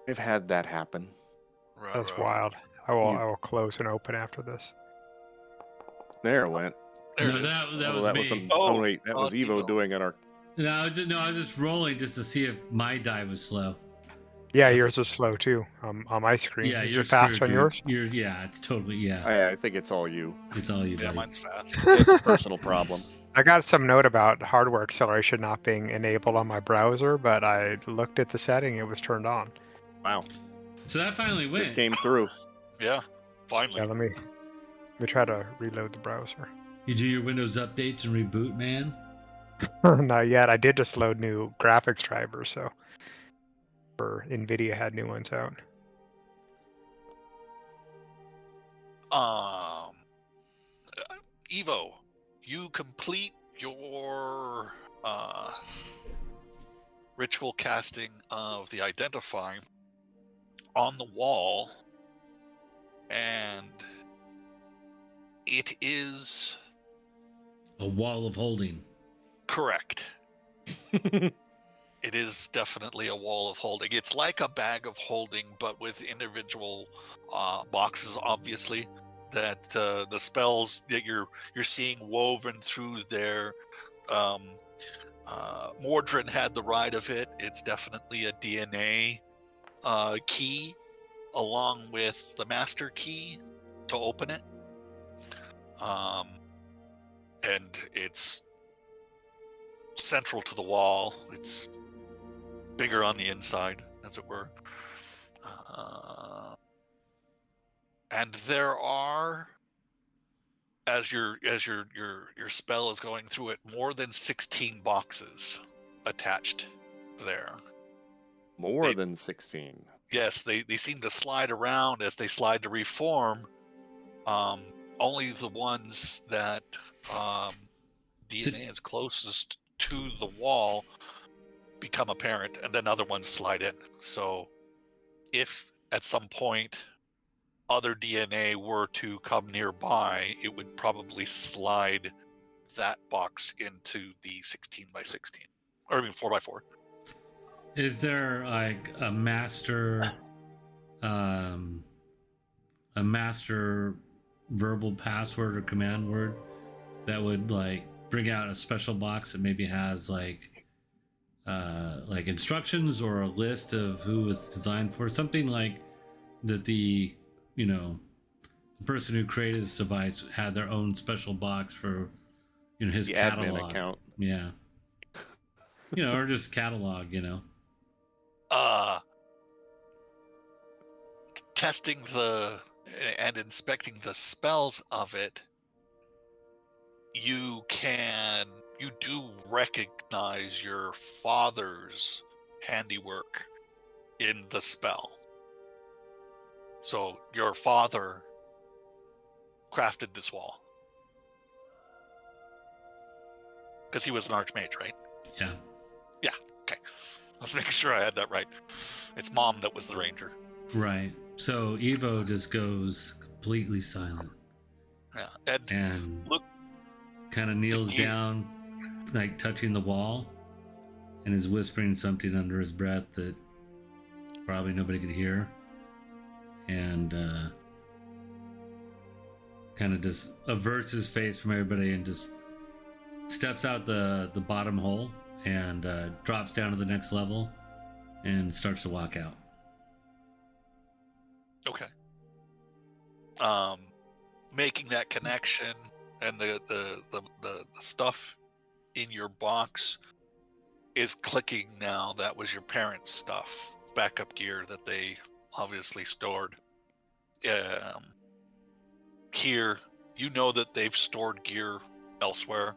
I've had that happen. That's Right. wild. I will close and open after this. There it went. There No, it is. that was me. some. Oh, Oh wait, that was Evo Evo. doing it. No, I was just rolling just to see if my die was slow. Yeah, yours is slow too. On my screen. Yeah, is you're it fast screwed, on dude. yours? Yeah, it's totally I think it's all you. It's all you, Yeah, buddy. mine's fast. It's a personal problem. I got some note about hardware acceleration not being enabled on my browser, but I looked at the setting; it was turned on. Wow, So that finally went. just came through. Yeah, finally. Yeah, let me try to reload the browser. You do your Windows updates and reboot, man. Not yet. I did just load new graphics drivers, so for NVIDIA had new ones out. Evo, you complete your ritual casting of the identify on the wall, and it is A wall of holding. correct. It is definitely a wall of holding. It's like a bag of holding, but with individual boxes, obviously. That the spells that you're seeing woven through there. Mordrin had the right of it. It's definitely a DNA key, along with the master key to open it. And it's central to the wall. It's bigger on the inside, as it were. And there are as your spell is going through it, more than 16 boxes attached there. More than 16. Yes, they seem to slide around as they slide to reform. Only the ones that DNA is closest to the wall become apparent, and then other ones slide in. So if at some point other DNA were to come nearby, it would probably slide that box into the 16 by 16, or I mean 4 by 4. Is there like a master verbal password or command word that would like bring out a special box that maybe has like instructions or a list of who it's designed for, something like that the person who created this device had their own special box for his The catalog admin account. Yeah. Or just catalog, Testing and inspecting the spells of it, you do recognize your father's handiwork in the spell. So your father crafted this wall. Because he was an archmage, right? Yeah. Yeah, okay. I was making sure I had that right. It's Mom that was the ranger. Right. So Evo just goes completely silent. Yeah, and look, kind of kneels down, like touching the wall, and is whispering something under his breath that probably nobody could hear. And kind of just averts his face from everybody and just steps out the bottom hole and drops down to the next level and starts to walk out. Okay. Making that connection and the stuff in your box is clicking now. That was your parents' stuff, backup gear that they obviously stored. Here, you know that they've stored gear elsewhere.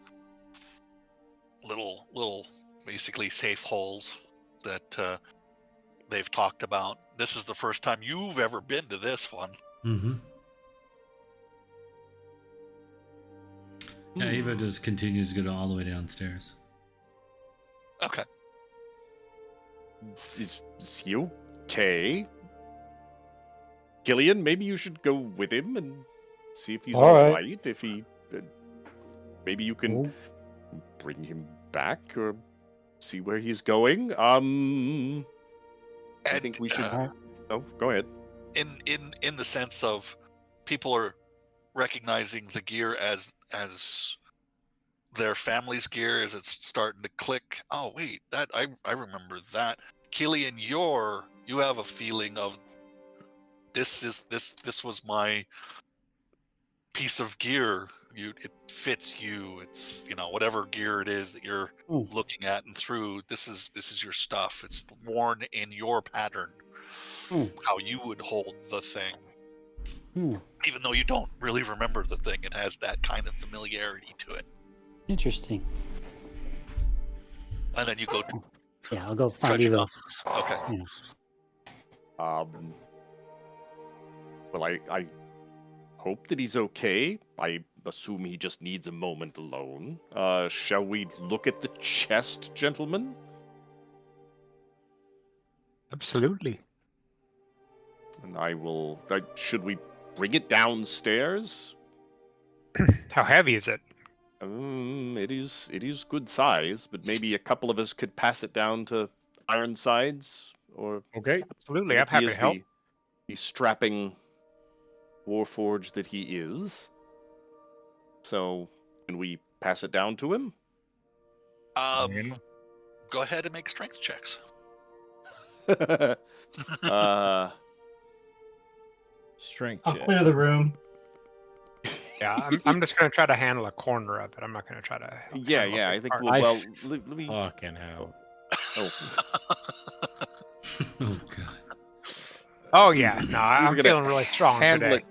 Little basically safe holes that they've talked about. This is the first time you've ever been to this one. Mm-hmm. Yeah, Eva just continues to go all the way downstairs. Okay. Is he okay? Killian, maybe you should go with him and see if he's All right. right. If he, maybe you can bring him back or see where he's going. I think we should. Oh, go ahead. In the sense of people are recognizing the gear as their family's gear, as it's starting to click. Oh wait, that I remember that. Killian, you have a feeling of this was my piece of gear. It fits you. It's whatever gear it is that you're looking at and through. This is your stuff. It's worn in your pattern. How you would hold the thing. Even though you don't really remember the thing, it has that kind of familiarity to it. Interesting. And then you go. Yeah, I'll go find trudging Evo. up. Okay. Yeah. Well, I hope that he's okay. I assume he just needs a moment alone. Shall we look at the chest, gentlemen? Absolutely. And I will. Should we bring it downstairs? How heavy is it? It is good size, but maybe a couple of us could pass it down to Ironsides, or Okay. Absolutely, if I'm happy he to is help. the strapping warforged that he is. So, can we pass it down to him? Go ahead and make strength checks. Strength I'll check. clear the room. Yeah, I'm just going to try to handle a corner of it. I'm not going to try to. Yeah. I think part. let me. Fucking hell. Oh, Oh god. Oh yeah, no, We were I'm gonna feeling really strong hand today.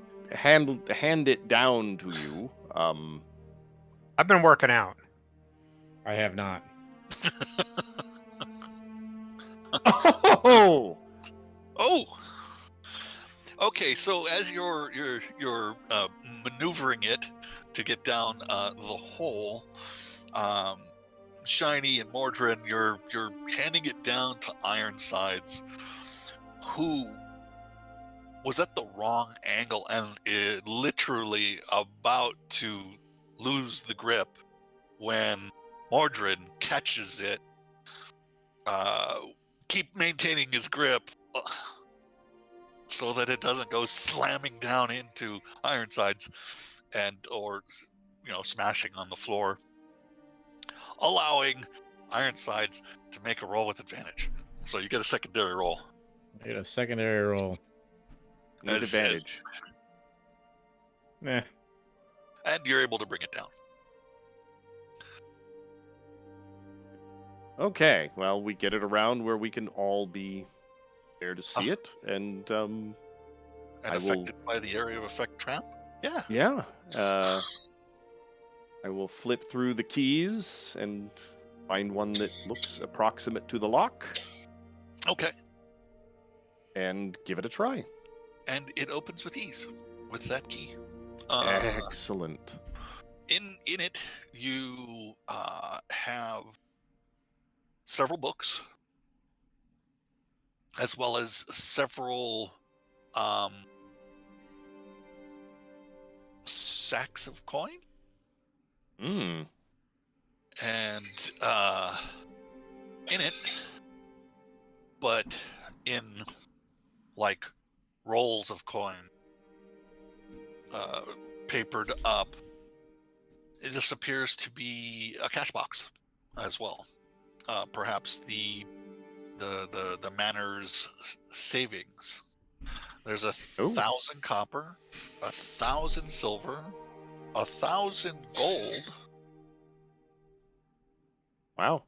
it down to you. I've been working out. I have not. Oh! Oh. Okay, so as you're maneuvering it to get down the hole, Shiny and Mordrin, you're handing it down to Ironsides, who was at the wrong angle and literally about to lose the grip when Mordrin catches it. Keep maintaining his grip so that it doesn't go slamming down into Ironsides or smashing on the floor, allowing Ironsides to make a roll with advantage. So you get a secondary roll. I get a secondary roll. With advantage. Nah. And you're able to bring it down. Okay, well, we get it around where we can all be there to see it, and And affected by the area of effect trap? Yeah. yeah, I will flip through the keys and find one that looks approximate to the lock, Okay. and give it a try. And it opens with ease with that key. Excellent. In it, you have several books, as well as several sacks of coin, Mm. and in it, but in like rolls of coin, papered up. This appears to be a cash box as well. Perhaps the manor's savings. There's 1,000 copper, 1,000 silver, 1,000 gold. Wow.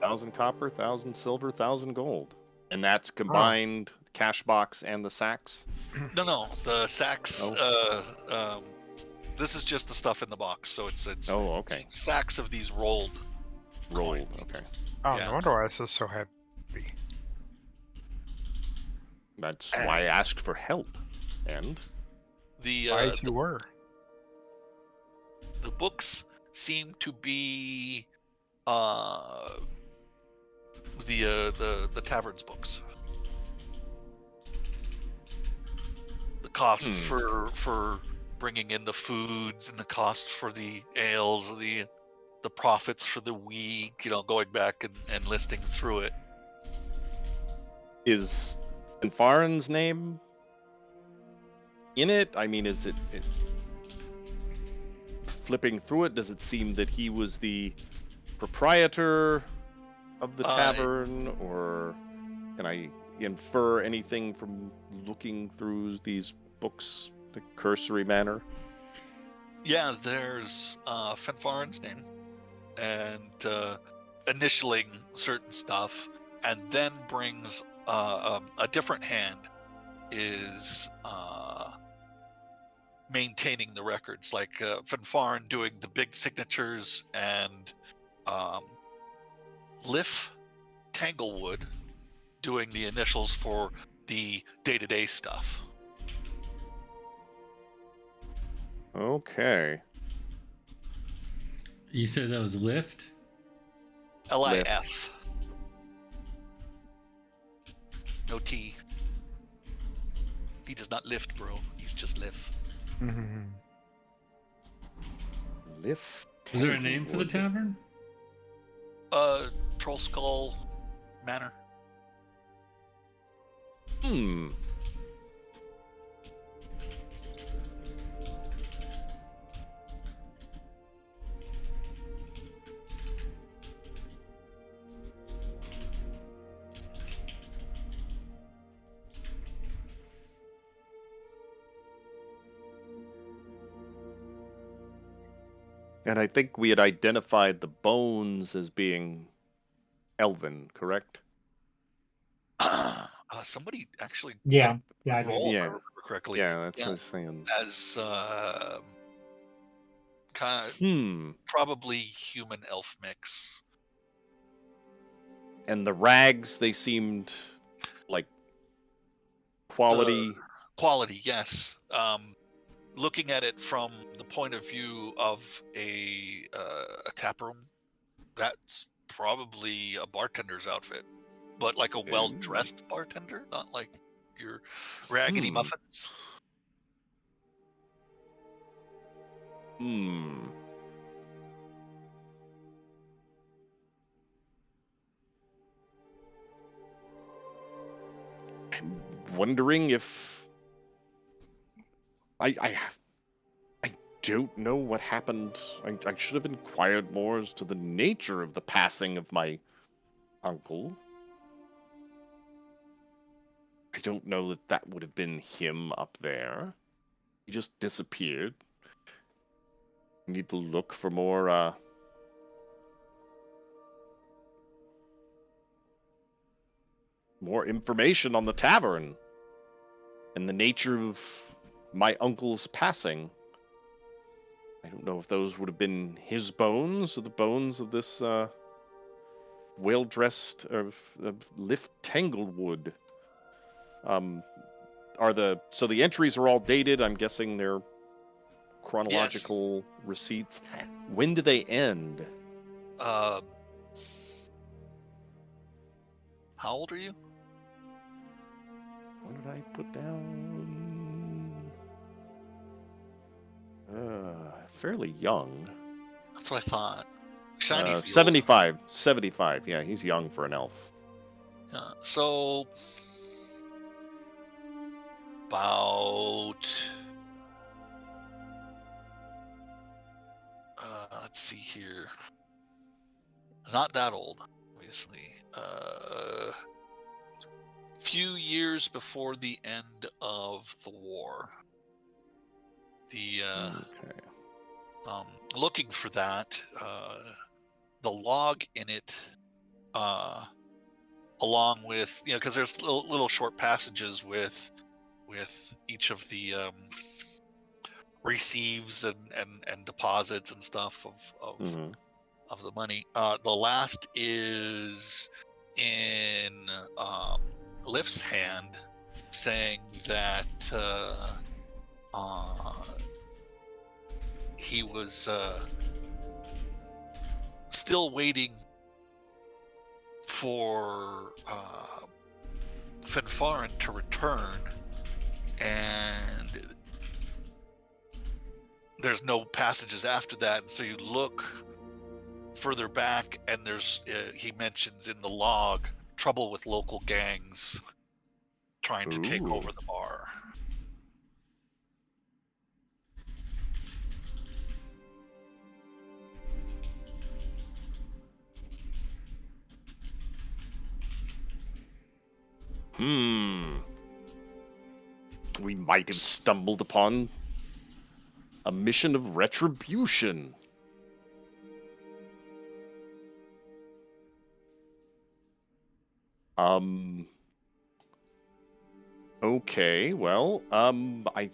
1,000 copper, 1,000 silver, 1,000 gold. And that's combined cash box and the sacks? No, the sacks. This is just the stuff in the box, so it's okay. Sacks of these rolled coins. Okay. Oh, Yeah. no wonder why this is so heavy. That's why I asked for help. And Wise you were. The books seem to be the tavern's books. The costs for bringing in the foods and the cost for the ales, the profits for the week, going back and listing through it. is Finfarin's name in it? I mean, is it flipping through it? Does it seem that he was the proprietor of the tavern, or can I infer anything from looking through these books in a cursory manner? Yeah, there's Finfarin's name, and initialing certain stuff, and then brings a different hand is maintaining the records, like Finfarin doing the big signatures, and Liff Tanglewood doing the initials for the day-to-day stuff. Okay. You said that was Lift? L-I-F. No T. He does not lift, bro. He's just Liff. Lift. Is there a name for the tavern? Troll Skull Manor. And I think we had identified the bones as being elven, correct? Somebody actually Yeah, I roll Yeah. for correctly. Yeah, that's what I was saying. As kind of probably human elf mix. And the rags, they seemed like quality. Quality, yes. Looking at it from the point of view of a tap room, that's probably a bartender's outfit, but like a well-dressed bartender, not like your raggedy muffins. I'm wondering if I don't know what happened. I should have inquired more as to the nature of the passing of my uncle. I don't know that that would have been him up there. He just disappeared. I need to look for more information on the tavern and the nature of my uncle's passing. I don't know if those would have been his bones or the bones of this well-dressed of Lift Tanglewood. So the entries are all dated. I'm guessing they're chronological receipts. When do they end? How old are you? What did I put down? Fairly young. That's what I thought. Shiny's the 75. oldest. 75. Yeah, he's young for an elf. So about let's see here. Not that old, obviously. Few years before the end of the war. Looking for that, the log in it, along with, because there's little short passages with each of the receives and deposits and stuff of the money. The last is in Lift's hand, saying that he was still waiting for Finfarin to return, and there's no passages after that. So you look further back, and there's he mentions in the log trouble with local gangs trying to take over the bar. We might have stumbled upon a mission of retribution. Okay, well, I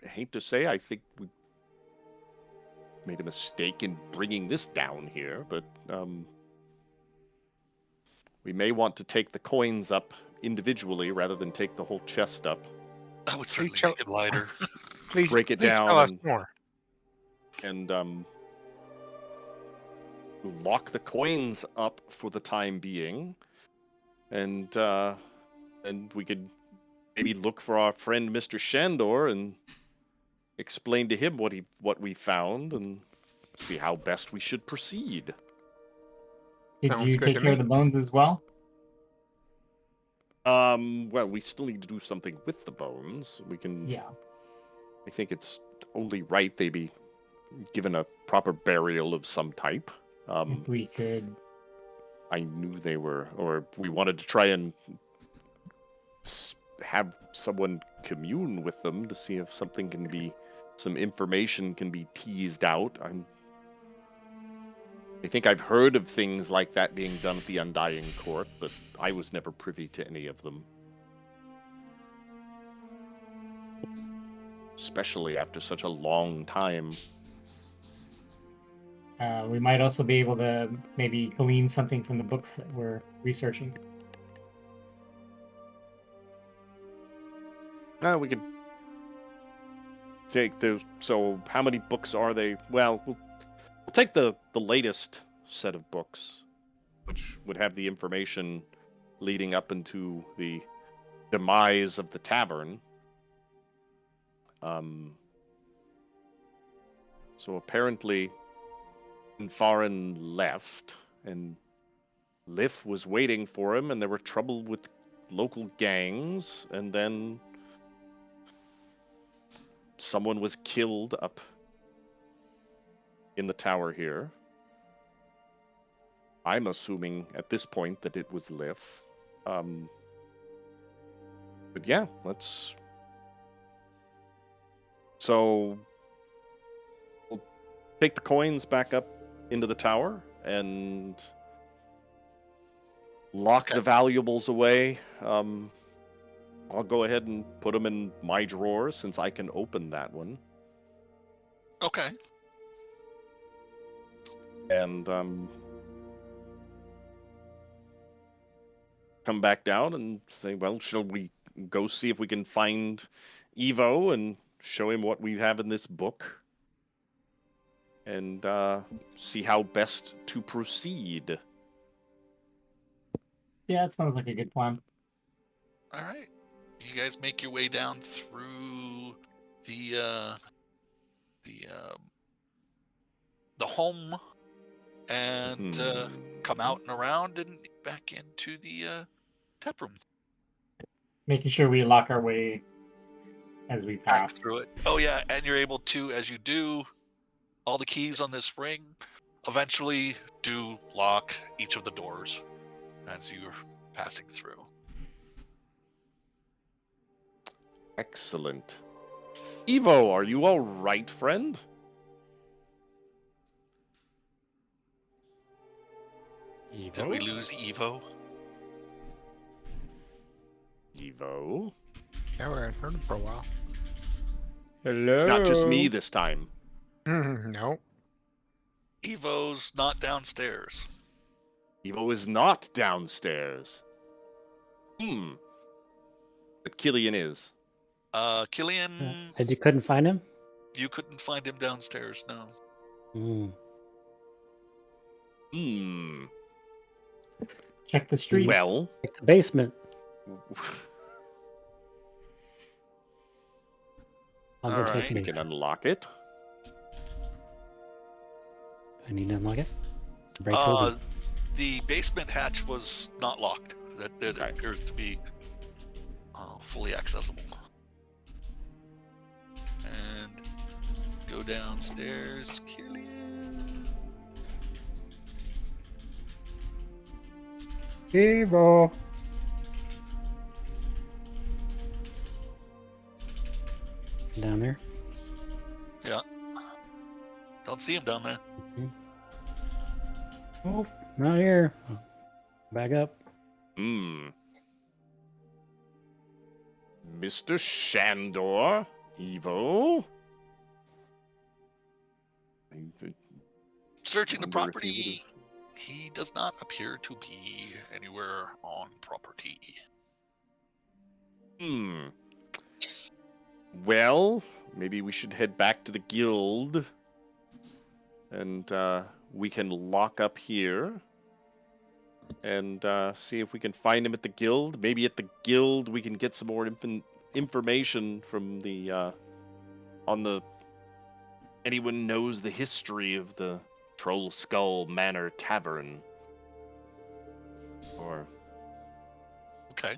hate to say, I think we made a mistake in bringing this down here, but we may want to take the coins up individually rather than take the whole chest up. That would certainly make it lighter. Please break it please down tell us more. and lock the coins up for the time being, and we could maybe look for our friend Mr. Shandor and explain to him what we found and see how best we should proceed. Did Sounds you good take to care of me. the bones as well? Well, we still need to do something with the bones. We can. Yeah. I think it's only right they be given a proper burial of some type. If we could. I knew they were, or we wanted to try and have someone commune with them to see if some information can be teased out. I think I've heard of things like that being done at the Undying Court, but I was never privy to any of them. especially after such a long time. We might also be able to maybe glean something from the books that we're researching. We could take those. So, how many books are they? Well, we'll take the latest set of books, which would have the information leading up into the demise of the tavern. So apparently, Farin left, and Lif was waiting for him, and there were trouble with local gangs, and then someone was killed up in the tower here. I'm assuming at this point that it was Lif. But yeah, let's... So, we'll take the coins back up into the tower and lock the valuables away. I'll go ahead and put them in my drawer since I can open that one. Okay. And come back down and say, well, shall we go see if we can find Evo and show him what we have in this book? And see how best to proceed. Yeah, that sounds like a good plan. All right. You guys make your way down through the home and come out and around and back into the tap room. Making sure we lock our way as we Back pass. through it. Oh yeah, and you're able to, as you do, all the keys on this ring eventually do lock each of the doors as you're passing through. Excellent. Evo, are you all right, friend? Did we lose Evo? Evo? Yeah, we haven't heard him for a while. Hello. It's not just me this time. No. Evo's not downstairs. Evo is not downstairs. But Killian is. Killian, And you couldn't find him? you couldn't find him downstairs, no. Check the streets. Well, Like the basement. All Undertake right. we me. can unlock it. I need to unlock it. Break open. The basement hatch was not locked. That Okay. appears to be fully accessible. And go downstairs, Killian. Evo. Down there. Yeah. Don't see him down there. Oh, not here. Back up. Mr. Shandor, Evo. Searching the Wonder if property, he he does not appear to be anywhere on property. Well, maybe we should head back to the guild. And we can lock up here. And see if we can find him at the guild. Maybe at the guild we can get some more information from the anyone knows the history of the Troll Skull Manor Tavern. Or Okay.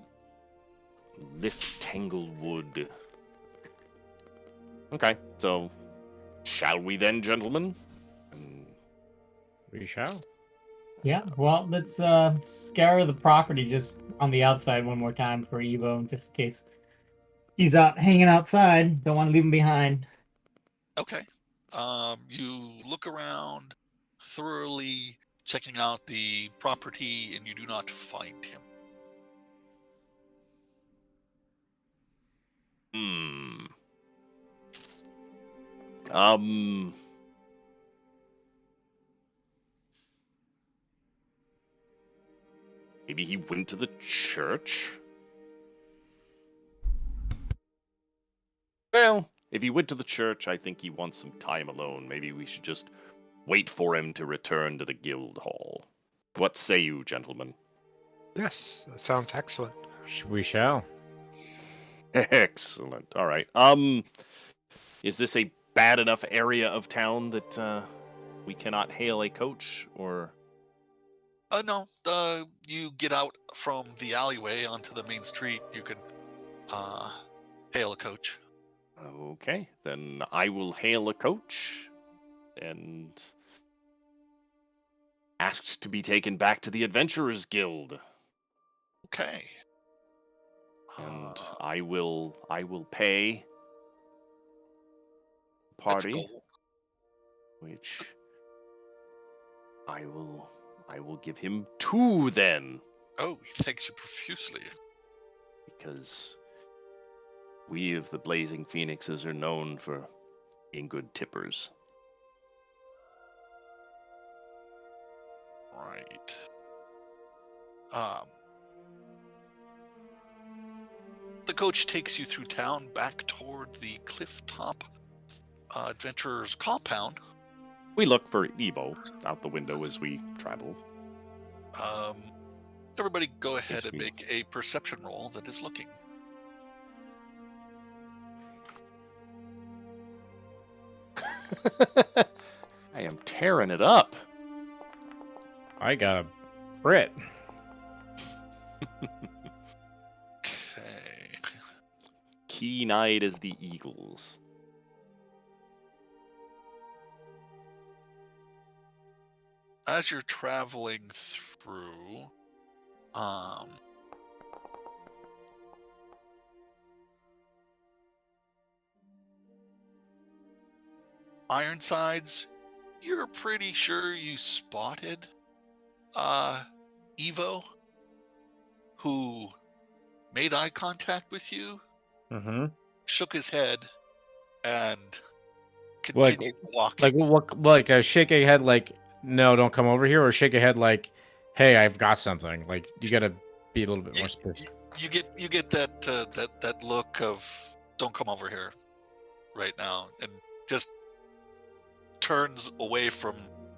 Lift Tanglewood. Okay, so shall we then, gentlemen? We shall. Yeah, well, let's scour the property just on the outside one more time for Evo, just in case he's out hanging outside. Don't want to leave him behind. Okay. You look around, thoroughly checking out the property, and you do not find him. Maybe he went to the church? Well, if he went to the church, I think he wants some time alone. Maybe we should just wait for him to return to the guild hall. What say you, gentlemen? Yes, that sounds excellent. We shall. Excellent. All right. Is this a bad enough area of town that we cannot hail a coach, or? No. You get out from the alleyway onto the main street. You can hail a coach. Okay, then I will hail a coach and asked to be taken back to the Adventurers Guild. Okay. And I will pay That's a party, goal. which I will give him 2 then, Oh, he thanks you profusely. because we of the Blazing Phoenixes are known for being good tippers. Right. The coach takes you through town back toward the clifftop adventurer's compound. We look for Evo out the window as we travel. Everybody go ahead and we- make a perception roll that is looking. I am tearing it up. I got a crit. Okay. Keen-eyed as the eagles. As you're traveling through, Ironsides, you're pretty sure you spotted Evo, who made eye contact with you, Mm-hmm. shook his head, and continued walking. Like what? Like shake a head like no, don't come over here, or shake a head like, hey, I've got something. Like you gotta be a little bit more specific. You get that look of don't come over here right now, and just turns away from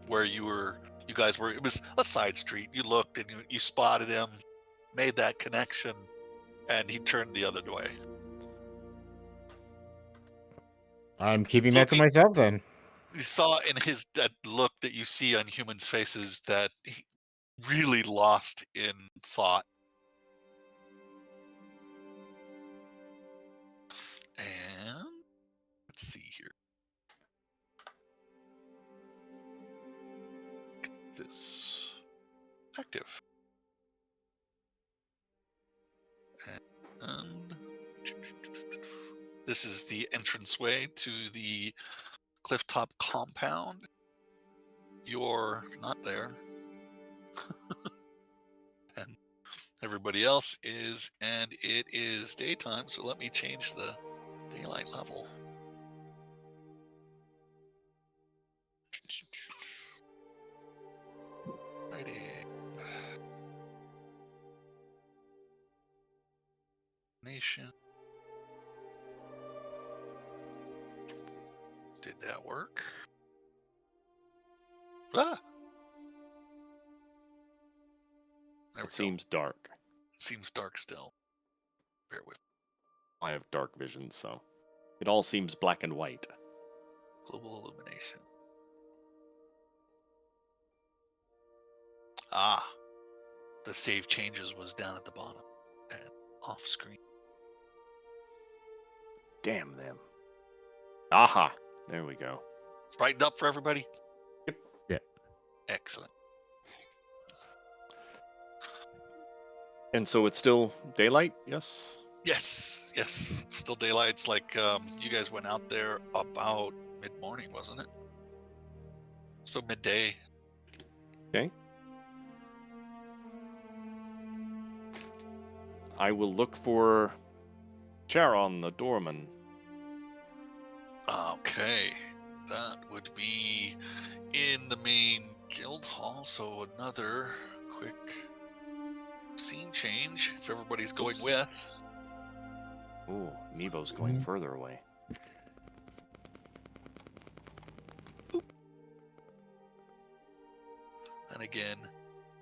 where you guys were. It was a side street. You looked and you spotted him, made that connection, and he turned the other way. I'm keeping that to myself then. You saw in his that look that you see on humans' faces that he really lost in thought. And let's see here. Get this active. And this is the entranceway to the clifftop compound. You're not there. And everybody else is, and it is daytime, so let me change the daylight level. Righty. Nation. Did that work? Ah! There we It seems dark. go. Seems dark still. Bear with I have dark vision, so it all seems black and white. global illumination. Ah, the save changes was down at the bottom and off screen. Damn them. Aha! There we go. Brightened up for everybody? Yep. Yeah. Excellent. And so it's still daylight? Yes? Yes, yes. Still daylight. It's like you guys went out there about mid-morning, wasn't it? So midday. Okay. I will look for Charon, the doorman. Okay. that would be in the main guild hall, so another quick scene change if everybody's going with. Ooh, Nevo's going further away. And again,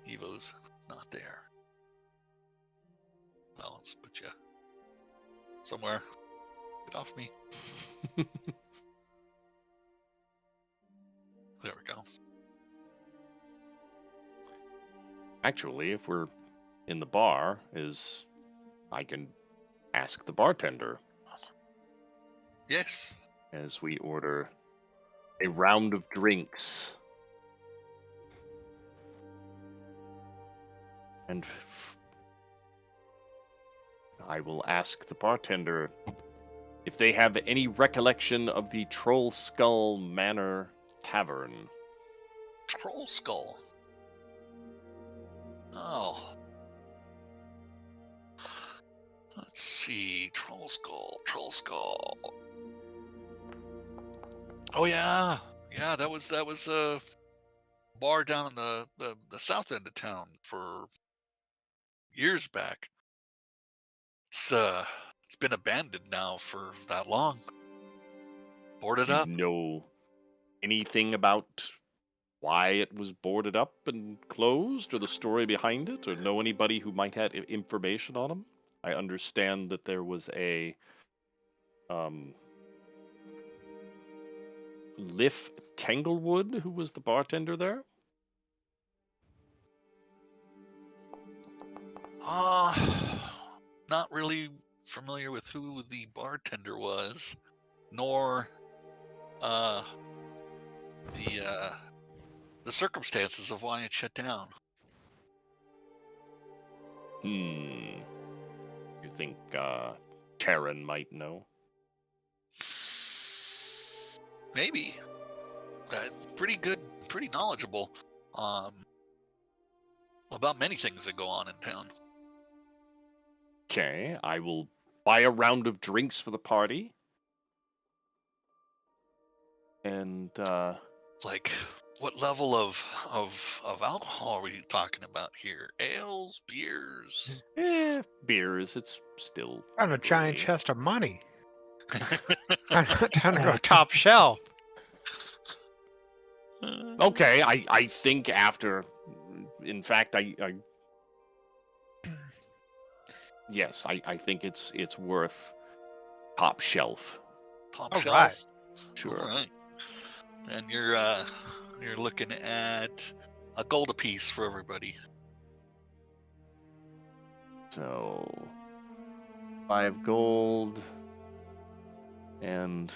Evo's not there. Well, let's put you somewhere. Get off me. There we go. Actually, if we're in the bar, I can ask the bartender Yes. as we order a round of drinks. And I will ask the bartender if they have any recollection of the Troll Skull Manor Tavern. Troll Skull. Oh. Let's see. Troll Skull. Troll Skull. Oh yeah. Yeah, that was a bar down in the south end of town for years back. It's been abandoned now for that long. Boarded Do you up. know anything about why it was boarded up and closed, or the story behind it, or know anybody who might have information on them? I understand that there was a Liff Tanglewood who was the bartender there. Not really familiar with who the bartender was, nor the circumstances of why it shut down. You think Karen might know? Maybe. Pretty good, pretty knowledgeable about many things that go on in town. Okay, I will buy a round of drinks for the party. And Like, what level of alcohol are we talking about here? Ales, beers? beers, it's still On a giant early. chest of money. Time to go top shelf. Okay, I think after, in fact, yes, I think it's worth top shelf. Top All shelf? right. Sure. All right. And you're looking at a gold apiece for everybody. So 5 gold and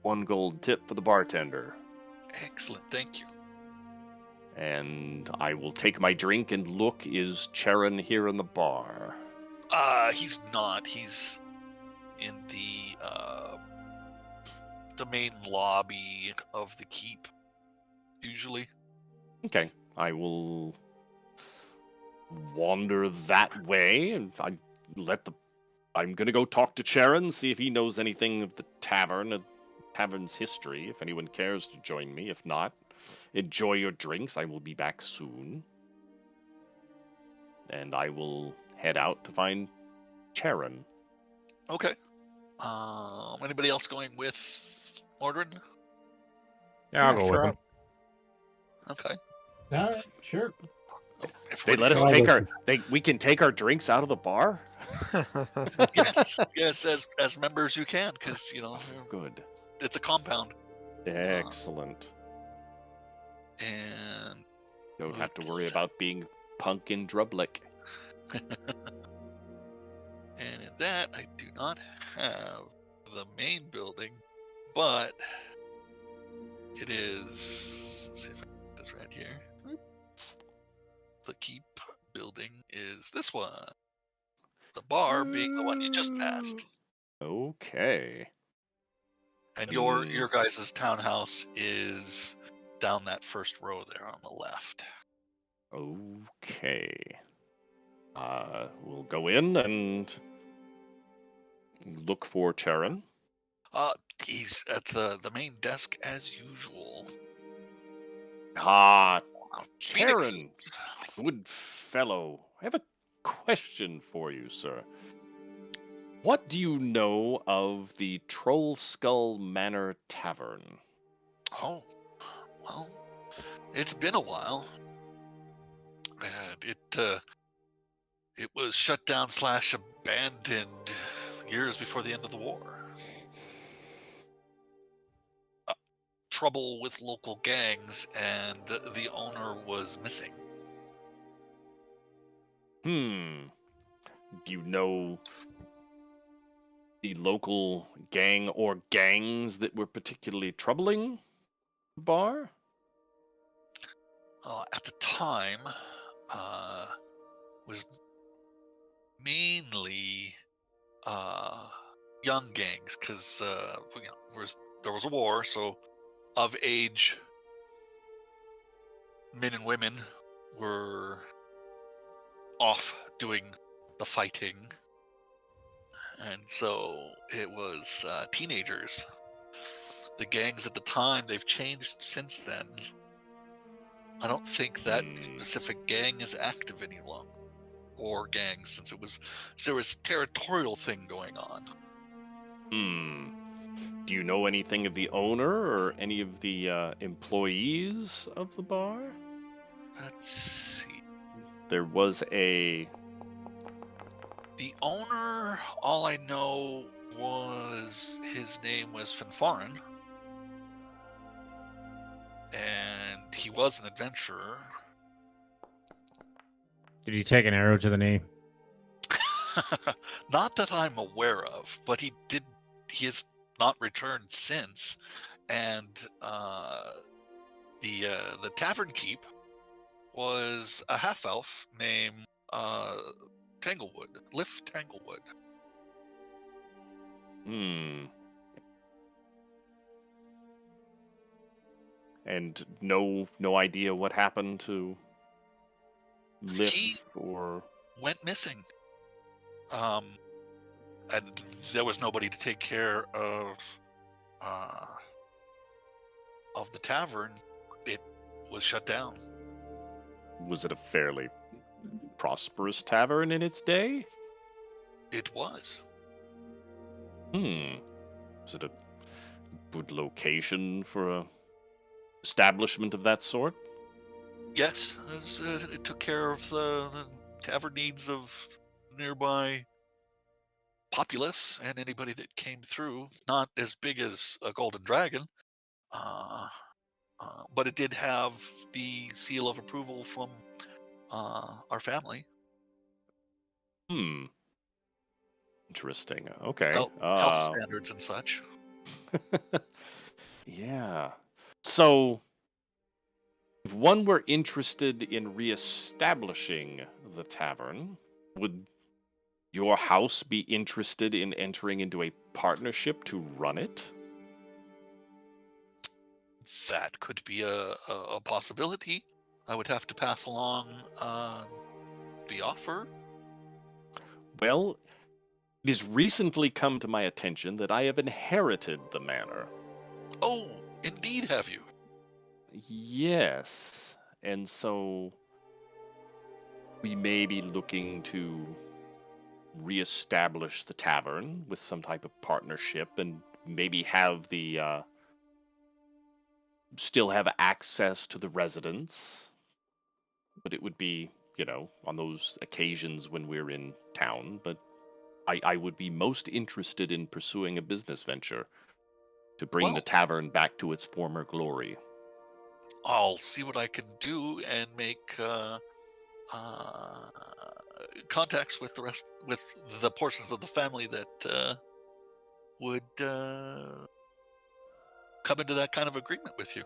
1 gold tip for the bartender. Excellent, thank you. And I will take my drink and look. Is Charon here in the bar? He's not. He's in the main lobby of the keep, usually. Okay, I will wander that way, and I'm gonna go talk to Charon, see if he knows anything of the tavern's history, if anyone cares to join me. If not, enjoy your drinks. I will be back soon. And I will head out to find Charon. Okay. Anybody else going with Mordred? Yeah, I'll go with sure. him. Okay. All right, sure. They let us So I take listen. we can take our drinks out of the bar? Yes, as members you can, because Good. it's a compound. Excellent. And Don't have to worry about being punk in Drublick. And in that, I do not have the main building, but it is. Let's see if I can get this right here. The keep building is this one. The bar being the one you just passed. Okay. And your guys' townhouse is down that first row there on the left. Okay. We'll go in and look for Charon. He's at the main desk as usual. Ah, Phoenix. Charon, good fellow. I have a question for you, sir. What do you know of the Troll Skull Manor Tavern? Oh, well, it's been a while, and it was shut down / abandoned years before the end of the war. Trouble with local gangs, and the owner was missing. Do you know the local gang or gangs that were particularly troubling the bar? At the time, was mainly young gangs, because there was a war, so of age men and women were off doing the fighting, and so it was teenagers. The gangs at the time, they've changed since then. I don't think that specific gang is active any longer, or gangs, since there was territorial thing going on. Do you know anything of the owner or any of the employees of the bar? Let's see. There was the owner, all I know was his name was Finfarin, and he was an adventurer. Did he take an arrow to the knee? Not that I'm aware of, but he has not returned since. And the tavern keep was a half elf named Tanglewood, Lift Tanglewood. And no idea what happened to Lift or went missing. And there was nobody to take care of the tavern. It was shut down. Was it a fairly prosperous tavern in its day? It was. Was it a good location for a establishment of that sort? Yes, it took care of the tavern needs of nearby populace and anybody that came through. Not as big as a Golden Dragon, but it did have the seal of approval from our family. Interesting. Okay. Health standards and such. Yeah. So, if one were interested in reestablishing the tavern, would your house be interested in entering into a partnership to run it? That could be a possibility. I would have to pass along the offer. Well, it has recently come to my attention that I have inherited the manor. Oh, indeed have you? Yes. And so we may be looking to reestablish the tavern with some type of partnership and maybe have still have access to the residents. But it would be, on those occasions when we're in town. But I would be most interested in pursuing a business venture to bring the tavern back to its former glory. I'll see what I can do and make contacts with the portions of the family that would come into that kind of agreement with you.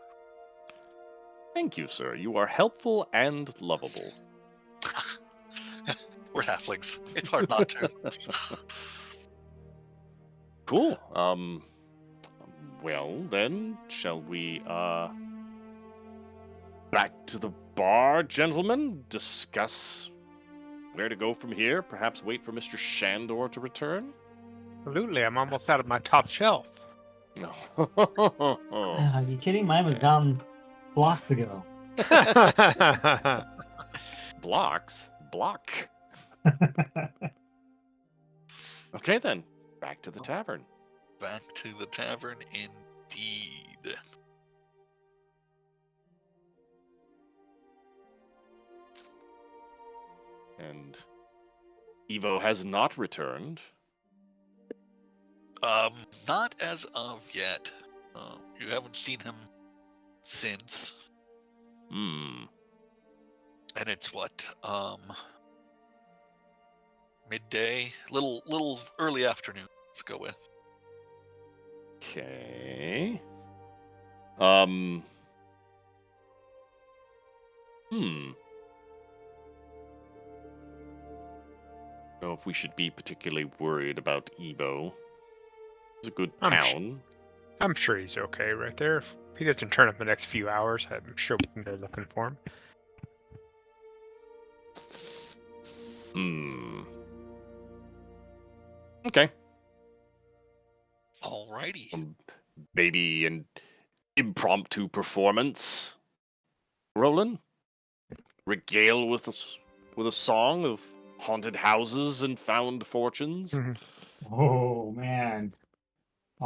Thank you, sir. You are helpful and lovable. We're halflings. It's hard not to. Cool. Well then, shall we back to the bar, gentlemen? Discuss where to go from here? Perhaps wait for Mr. Shandor to return? Absolutely, I'm almost out of my top shelf. Are you kidding? Mine was down blocks ago. Blocks? Block. Okay, then. Back to the tavern. Back to the tavern, indeed. And Evo has not returned. Not as of yet. You haven't seen him since. Hmm. And it's what? Midday? Little early afternoon, let's go with. Okay. Know if we should be particularly worried about Evo. It's a good town. I'm sure he's okay right there. If he doesn't turn up in the next few hours, I'm sure we can go looking for him. Okay. Alrighty. Maybe an impromptu performance. Roland? Regale with a song of haunted houses and found fortunes. Oh man.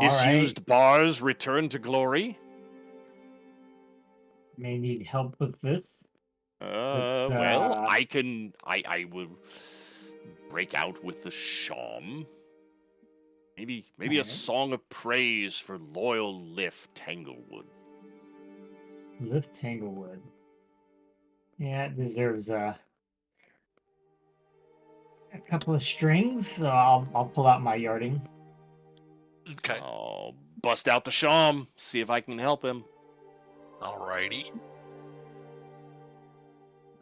Disused bars return to glory. May need help with this. Well, I will break out with the sham. Maybe a song of praise for loyal Liff Tanglewood. Liff Tanglewood. Yeah, it deserves a couple of strings. So I'll pull out my yarding. Okay. I'll bust out the sham, see if I can help him. Alrighty.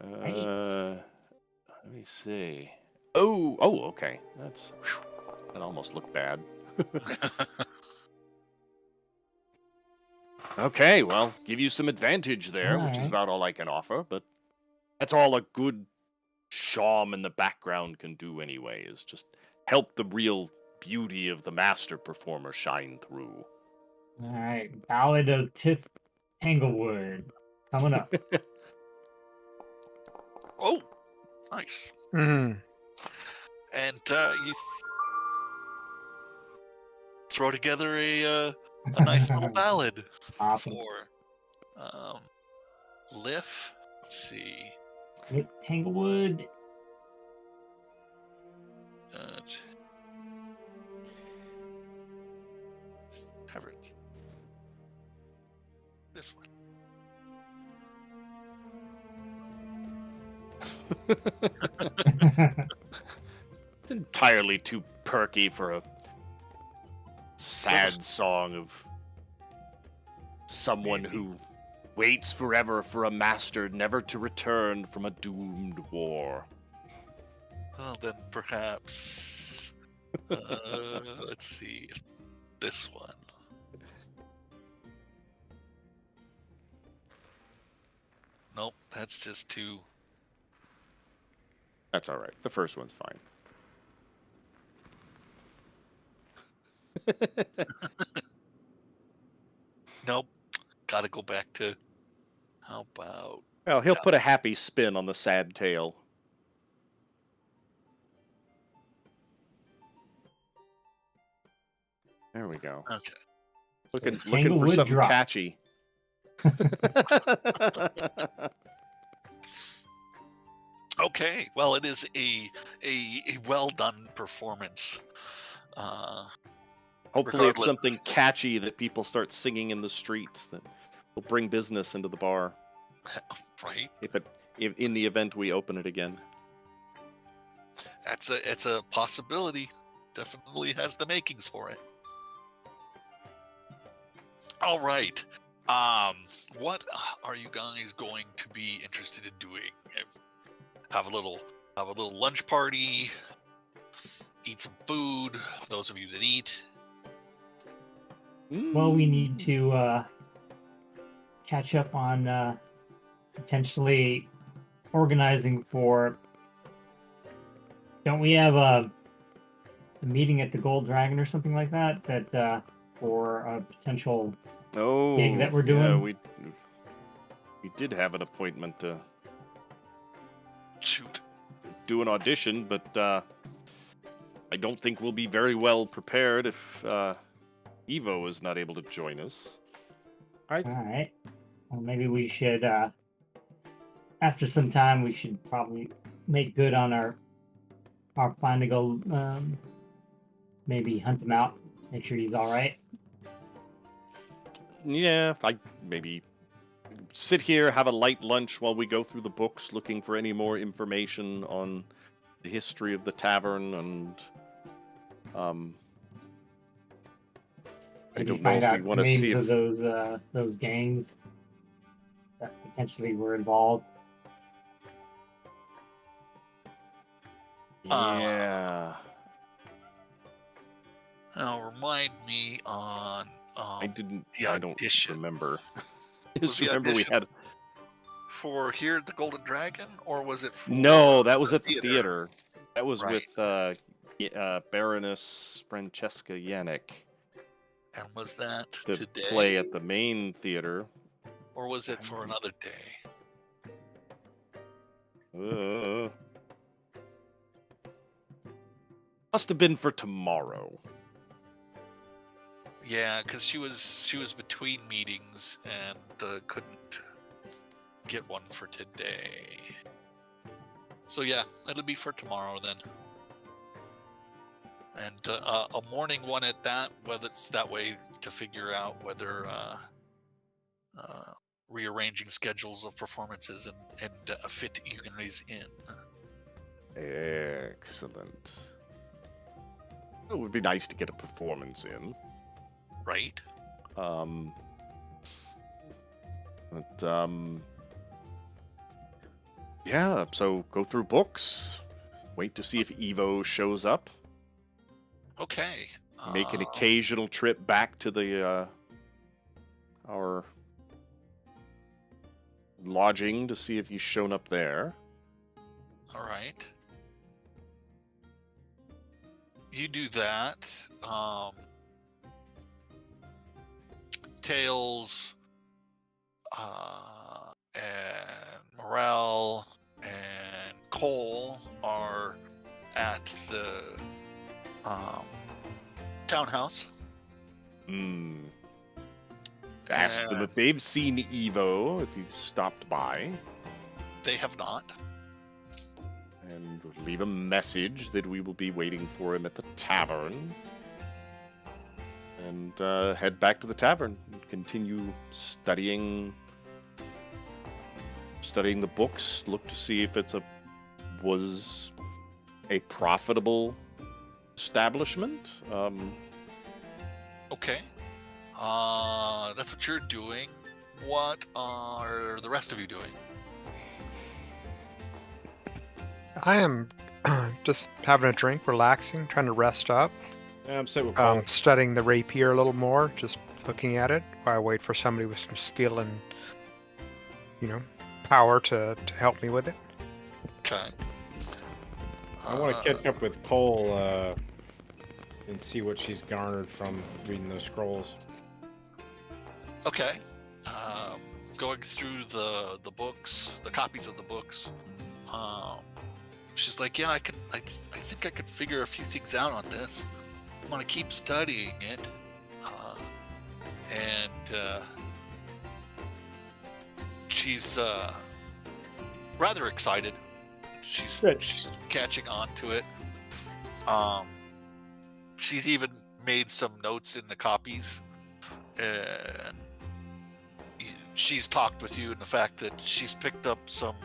Let me see. Oh, okay. That almost looked bad. Okay, well, give you some advantage there, which is about all I can offer, but that's all a good sham in the background can do anyway, is just help the real beauty of the master performer shine through. Alright, Ballad of Tiff Tanglewood coming up. Oh, nice. Mm-hmm. And you throw together a nice little ballad Awesome. for Liff. Let's see. Liff Tanglewood. Everett. This one. It's entirely too perky for a sad song of someone who waits forever for a master never to return from a doomed war. Well, then perhaps. Let's see. This one. Nope, that's just too. That's all right. The first one's fine. Nope. Gotta go back to. How about. Well, he'll put a happy spin on the sad tale. There we go. Okay. Looking for Tanglewood something drop. catchy. Okay. Well, it is a well done performance. Hopefully it's regardless- something catchy that people start singing in the streets that will bring business into the bar. Right. If in the event we open it again. It's a possibility. Definitely has the makings for it. All right. What are you guys going to be interested in doing? Have a little lunch party. Eat some food. Those of you that eat. Well, we need to catch up on potentially organizing for. Don't we have a meeting at the Gold Dragon or something like that? That for a potential Oh, gig that we're yeah, doing? we did have an appointment to Shoot. do an audition, but I don't think we'll be very well prepared if Evo is not able to join us. All right. Well, maybe we should, after some time, we should probably make good on our plan to go, maybe hunt him out, make sure he's all right. Yeah, I maybe sit here, have a light lunch while we go through the books, looking for any more information on the history of the tavern, and I Maybe don't know find if out we the want to see names if of those gangs that potentially were involved. yeah. Now remind me on I didn't. the I don't audition. remember. I Was just the remember we audition had. for here at the Golden Dragon, or was it for No, that was at the theater. That was Right. with Baroness Francesca Yannick And was that to today, play at the main theater. or was it for another day? Must have been for tomorrow. Yeah, because she was between meetings and couldn't get one for today. So yeah, it'll be for tomorrow then. And a morning one at that, whether it's that way to figure out whether rearranging schedules of performances and fit you guys in. Excellent. It would be nice to get a performance in. Right. Yeah, so go through books. Wait to see if Evo shows up. Okay. Make an occasional trip back to the our lodging to see if he's shown up there. All right. You do that. Tails, and Morel and Cole are at the townhouse. Ask them And if they've seen Evo, if he's stopped by, they have not. and leave a message that we will be waiting for him at the tavern. And head back to the tavern and continue studying the books. Look to see if was a profitable establishment. Okay. That's what you're doing. What are the rest of you doing? I am just having a drink, relaxing, trying to rest up. I'm sitting with Cole. Studying the rapier a little more, just looking at it while I wait for somebody with some skill and, power to help me with it. Okay. I want to catch up with Cole and see what she's garnered from reading those scrolls. Okay. Going through the books, the copies of the books. She's like, yeah, I think I could figure a few things out on this. I'm gonna keep studying it, and she's rather excited. She's catching on to it. She's even made some notes in the copies, and she's talked with you in the fact that she's picked up some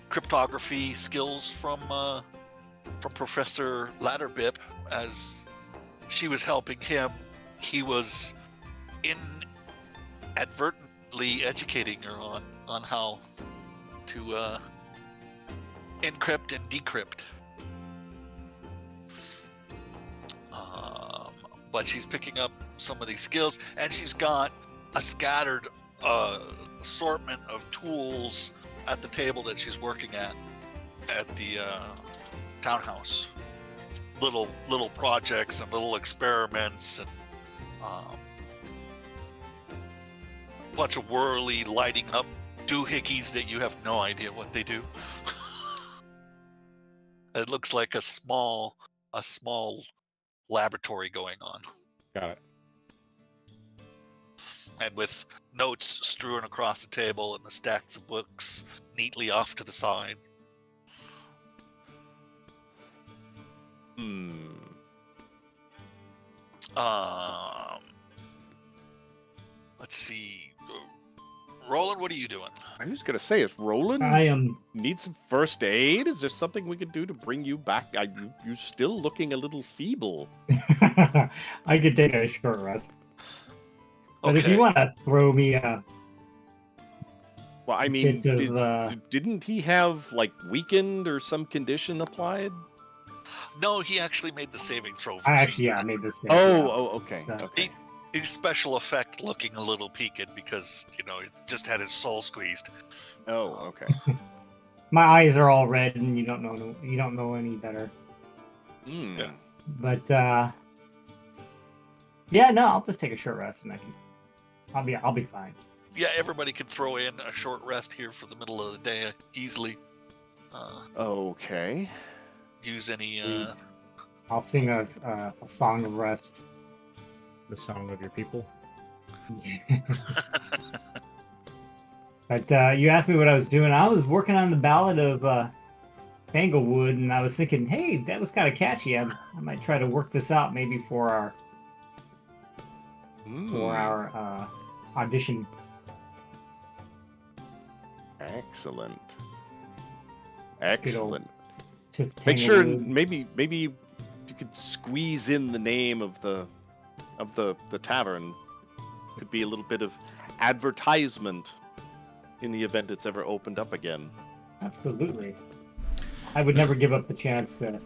cryptography skills from Professor Ladderbip. As she was helping him, he was inadvertently educating her on how to encrypt and decrypt. But she's picking up some of these skills, and she's got a scattered assortment of tools at the table that she's working at the townhouse. little projects and little experiments and bunch of whirly lighting up doohickeys that you have no idea what they do. It looks like a small laboratory going on, Got it. and with notes strewn across the table and the stacks of books neatly off to the side. Let's see. Roland, what are you doing? I was gonna say, is Roland I am. need some first aid? Is there something we could do to bring you back? You're still looking a little feeble. I could take a short rest. But if Okay. you want to throw me a Well, I mean, bit of, didn't he have like weakened or some condition applied? No, he actually made the saving throw. I versus actually, yeah, I that. made this. Okay, So- okay. His special effect looking a little peaked because, he just had his soul squeezed. Oh, okay. My eyes are all red, and you don't know any better. Yeah. But yeah, no, I'll just take a short rest, and I'll be fine. Yeah, everybody could throw in a short rest here for the middle of the day easily. Okay. Use any... Sweet. I'll sing a song of rest. The song of your people. But you asked me what I was doing. I was working on the Ballad of Tanglewood, and I was thinking, hey, that was kind of catchy. I might try to work this out maybe for our audition. Excellent. Good old Excellent. To Make sure Tanglewood. maybe you could squeeze in the name of the tavern. Could be a little bit of advertisement in the event it's ever opened up again. Absolutely. I would never give up the chance to.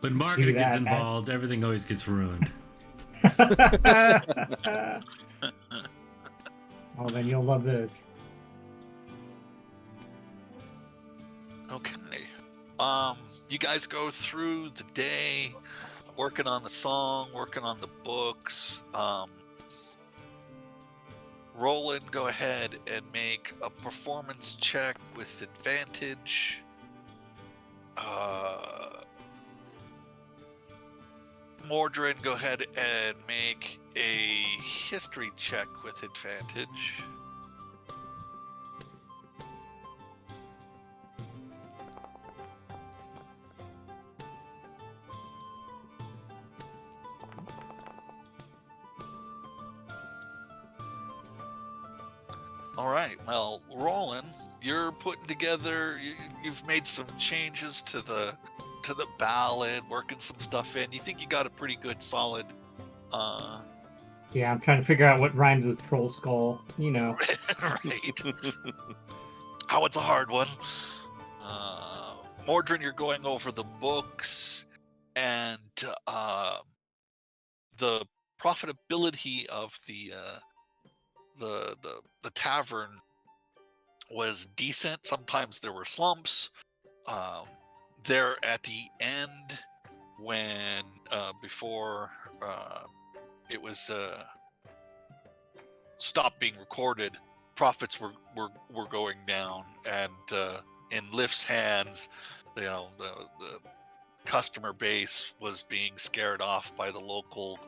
When marketing gets that. involved, everything always gets ruined. Oh, then you'll love this. Okay. You guys go through the day, working on the song, working on the books. Roland, go ahead and make a performance check with advantage. Mordrin, go ahead and make a history check with advantage. All right. Well, Roland, you're putting together. You've made some changes to the ballad, working some stuff in. You think you got a pretty good, solid. Yeah, I'm trying to figure out what rhymes with troll skull. You know. Right. Oh, it's a hard one. Mordrin, you're going over the books and the profitability of the tavern was decent. Sometimes there were slumps. There at the end, when before it was stopped being recorded, profits were going down, and in Lift's hands, the customer base was being scared off by the local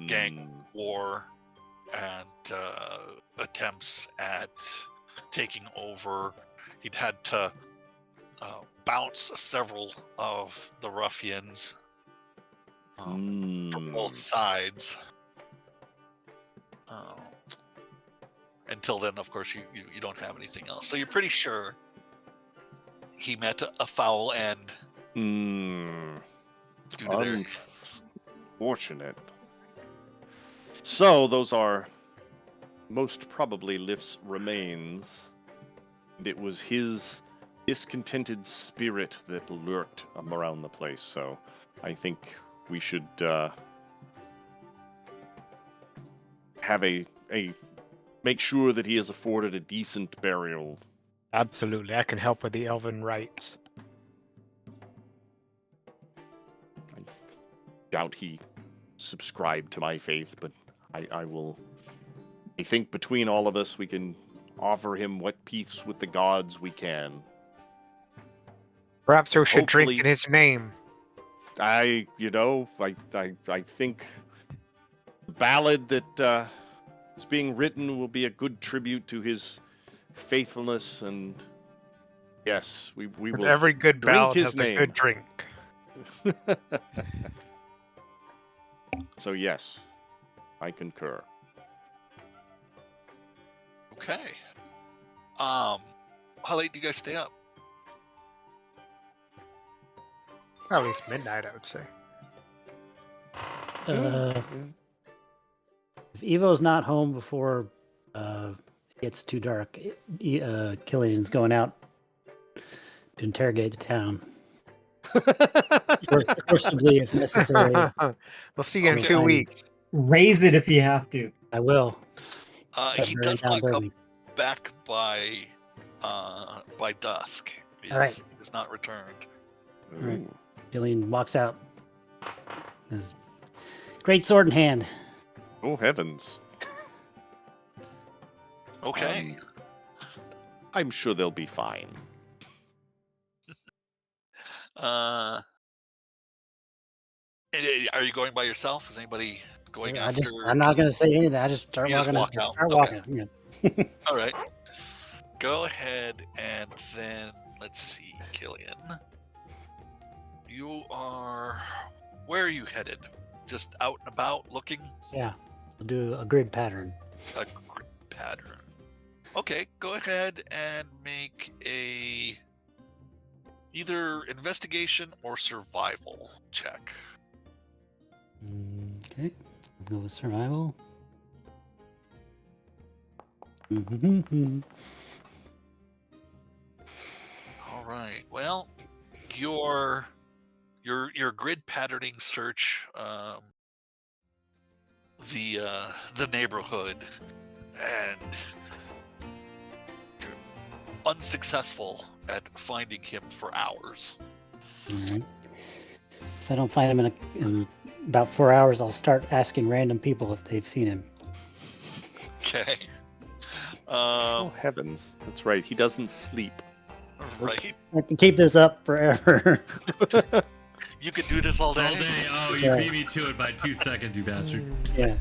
gang war and attempts at taking over. He'd had to bounce several of the ruffians from both sides. Until then, of course, you don't have anything else. So you're pretty sure he met a foul end due to their hands. Unfortunate. So those are most probably Lift's remains. And it was his discontented spirit that lurked around the place. So I think we should have a make sure that he is afforded a decent burial. Absolutely, I can help with the elven rites. doubt he subscribed to my faith, but I will. I think between all of us, we can offer him what peace with the gods we can. Perhaps we should Hopefully- drink in his name. I think the ballad that is being written will be a good tribute to his faithfulness, and yes, we With will every good drink ballad his has name. a good drink. So yes, I concur. Okay. How late do you guys stay up? At least midnight, I would say. If Evo's not home before it gets too dark, Killian's going out to interrogate the town. Forcibly, if necessary. We'll see you in I'll 2 find- weeks. Raise it if you have to. I will. He does not come back by dusk. He All right. is not returned. All right. Killian walks out. His great sword in hand. Oh heavens! Okay. I'm sure they'll be fine. Are you going by yourself? Is anybody going after? I'm not going to say anything. I just start You just walking. walk out? Start Okay. walking. Yeah. All right. Go ahead and then let's see, Killian. You are. Where are you headed? Just out and about looking? Yeah. We'll do a grid pattern. A grid pattern. Okay, go ahead and make a either investigation or survival check. Okay. We'll go with survival. All right. Well, your grid patterning search the neighborhood, and you're unsuccessful at finding him for hours. All right. If I don't find him in about 4 hours, I'll start asking random people if they've seen him. Okay. Oh heavens! That's right. He doesn't sleep. Right. I can keep this up forever. You could do this all day. All day. Oh, you Yeah. beat me to it by 2 seconds, you bastard. Yeah.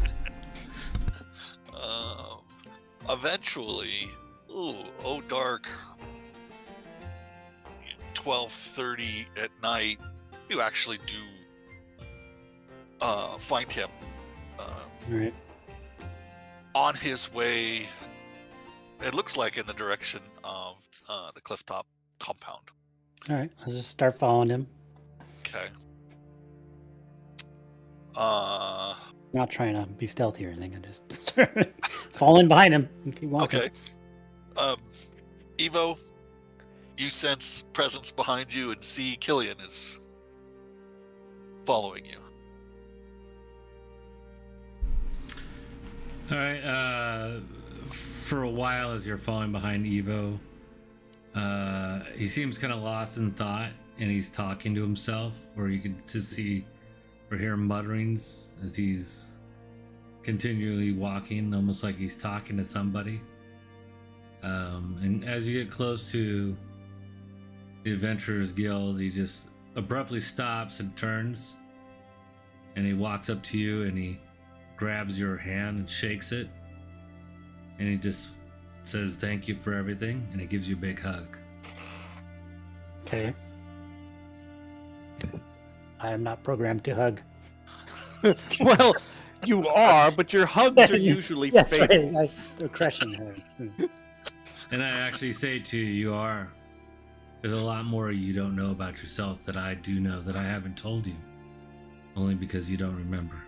Eventually, dark. 12:30 at night, you actually do find him All right. on his way. It looks like in the direction of the clifftop compound. All right. I'll just start following him. Okay. Not trying to be stealthy or anything. I just start falling behind him and keep walking. Okay. Evo, you sense presence behind you and see Killian is following you. All right. For a while, as you're falling behind Evo, he seems kind of lost in thought, and he's talking to himself, or you can just see or hear mutterings as he's continually walking, almost like he's talking to somebody. And as you get close to the Adventurers Guild, he just abruptly stops and turns, and he walks up to you and he grabs your hand and shakes it, and he just says thank you for everything, and he gives you a big hug. Okay. I am not programmed to hug. Well, you are, but your hugs are usually That's fake. right. They're crushing her. And I actually say to you, you are. There's a lot more you don't know about yourself that I do know that I haven't told you. Only because you don't remember.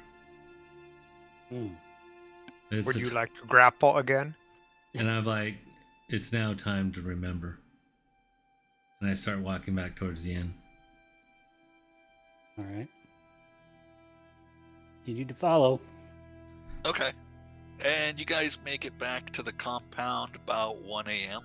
It's Would a you like to grapple again? And I'm like, it's now time to remember. And I start walking back towards the inn. All right. You need to follow. Okay. And you guys make it back to the compound about 1 a.m.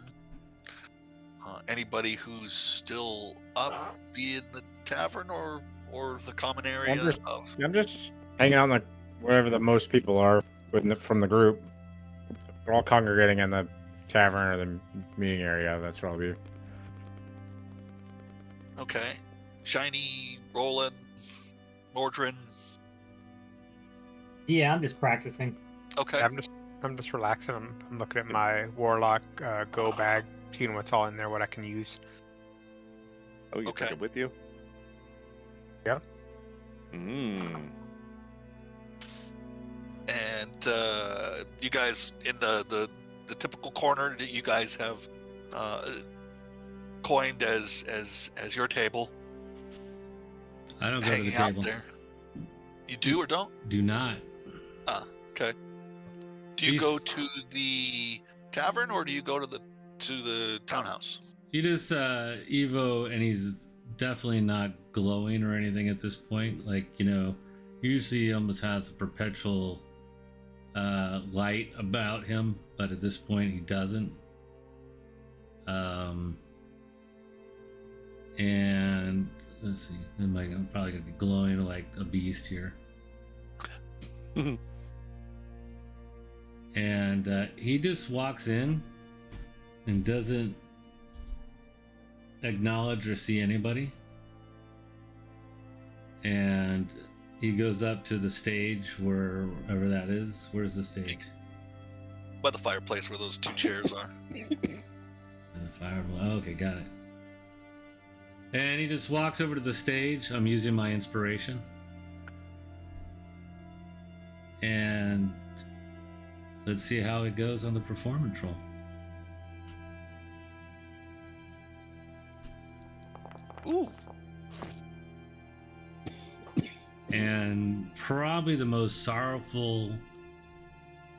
Anybody who's still up, be in the tavern or or the common area of? I'm just hanging out in the wherever the most people are from the group. We're all congregating in the tavern or the meeting area. That's where I'll be. Okay. Shiny, Roland, Mordrin. Yeah, I'm just practicing. Okay. I'm just relaxing. I'm looking at my warlock go bag, seeing what's all in there, what I can use. Oh, you Okay. took it with you? Yep. Mm. And you guys in the typical corner that you guys have coined as your table. I don't go to the Hanging out table. there. You do or don't? Do not. Okay. Do you go to the tavern or do you go to the townhouse? He just Evo, and he's definitely not glowing or anything at this point. Like, you know, usually he almost has a perpetual light about him, but at this point he doesn't. And let's see, I'm probably gonna be glowing like a beast here. And he just walks in and doesn't acknowledge or see anybody. And he goes up to the stage, wherever that is. Where's the stage? By the fireplace where those two chairs are. The fireball. Okay, got it. And he just walks over to the stage. I'm using my inspiration. And let's see how it goes on the performance roll. Ooh. And probably the most sorrowful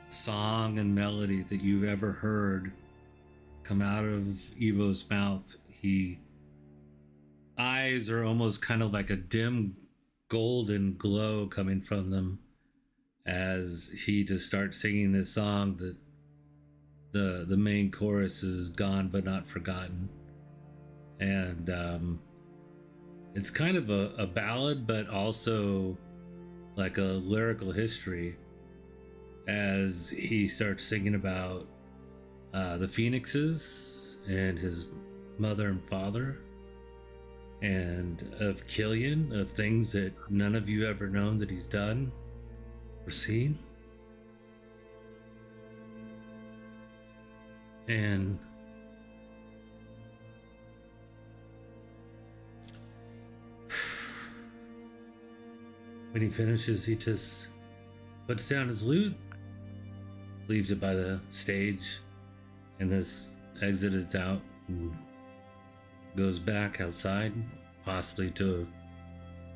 song and melody that you've ever heard come out of Evo's mouth. Eyes are almost kind of like a dim golden glow coming from them as he just starts singing this song that the main chorus is gone but not forgotten. And it's kind of a ballad, but also like a lyrical history as he starts singing about the phoenixes and his mother and father, and of Killian, of things that none of you ever known that he's done or seen. And when he finishes, he just puts down his lute, leaves it by the stage, and this exit is out and goes back outside, possibly to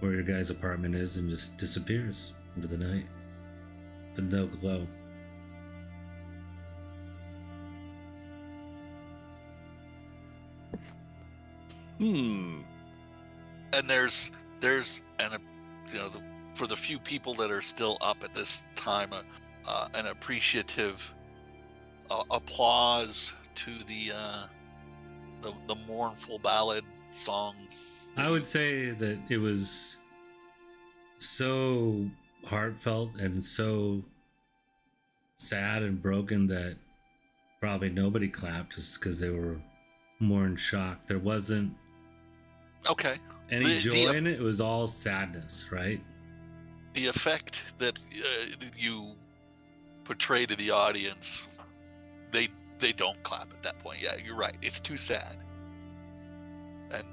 where your guy's apartment is, and just disappears into the night with no glow. And there's for the few people that are still up at this time, an appreciative applause to the mournful ballad song. I would say that it was so heartfelt and so sad and broken that probably nobody clapped, just because they were more in shock. There wasn't any joy in it. It was all sadness, right? The effect that you portray to the audience, they don't clap at that point. Yeah, you're right. It's too sad. And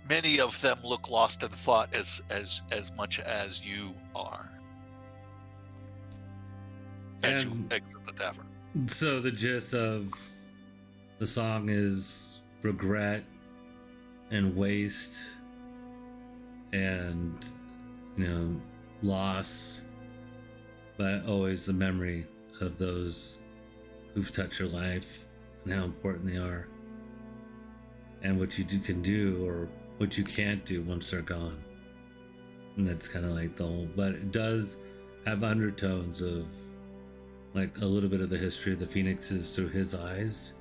many of them look lost in thought as much as you are as you exit the tavern. So the gist of the song is regret and waste and, you know, loss, but always the memory of those who've touched your life and how important they are, and what you can do or what you can't do once they're gone. And that's kind of like the whole, but it does have undertones of like a little bit of the history of the Phoenixes through his eyes.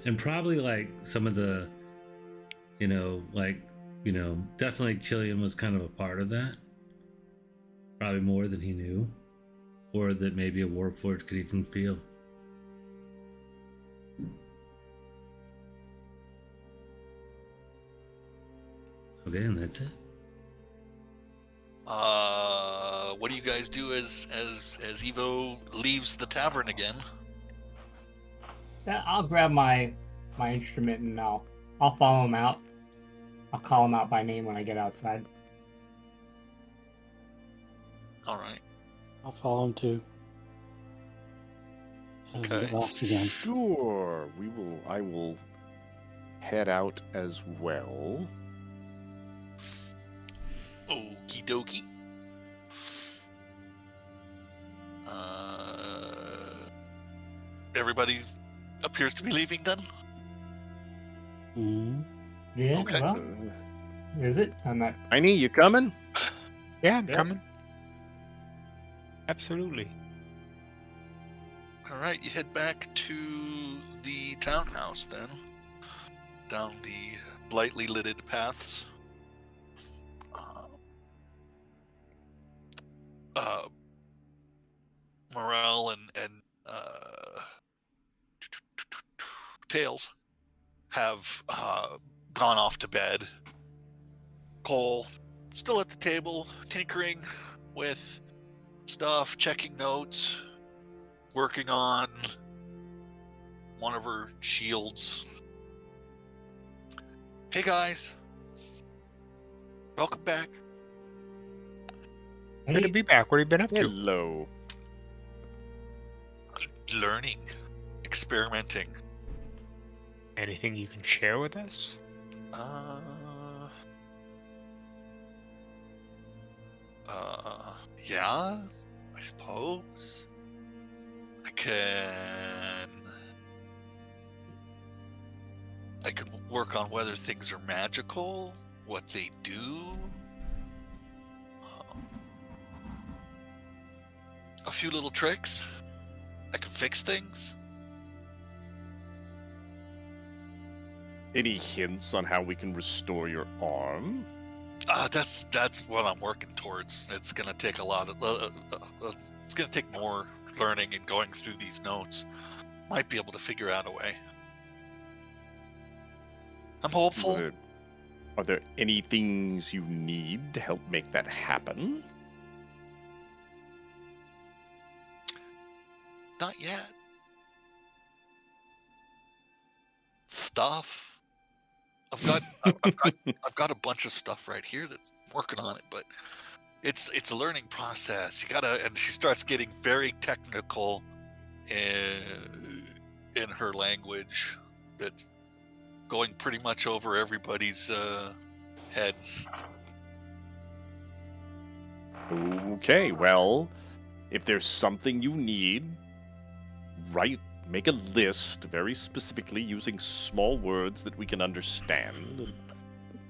And probably like some of the, definitely Killian was kind of a part of that. Probably more than he knew, or that maybe a Warforged could even feel. Okay, and that's it. What do you guys do as Evo leaves the tavern again? Yeah, I'll grab my instrument and I'll follow him out. I'll call him out by name when I get outside. All right. I'll follow him too. Okay. Get lost again. Sure, I will head out as well. Okie dokie. Everybody appears to be leaving then? Mhm. Yeah. Okay. Well, is it? I'm not. Tiny, you coming? Yeah, I'm Yeah. coming. Absolutely. All right, you head back to the townhouse then. Down the lightly lighted paths. Morale and Tails have gone off to bed. Cole still at the table, tinkering with stuff, checking notes, working on one of her shields. Hey guys, welcome back. Good to Hey, be back. What have you been up to? Hello. Learning, experimenting. Anything you can share with us? Yeah, I suppose. I can work on whether things are magical, what they do. A few little tricks. I can fix things. Any hints on how we can restore your arm? That's what I'm working towards. It's gonna take a lot of. It's gonna take more learning and going through these notes. Might be able to figure out a way. I'm hopeful. Are there any things you need to help make that happen? Not yet. Stuff. I've got a bunch of stuff right here that's working on it, but it's a learning process. You gotta, and she starts getting very technical in her language that's going pretty much over everybody's heads. Okay, well, if there's something you need, make a list very specifically using small words that we can understand. And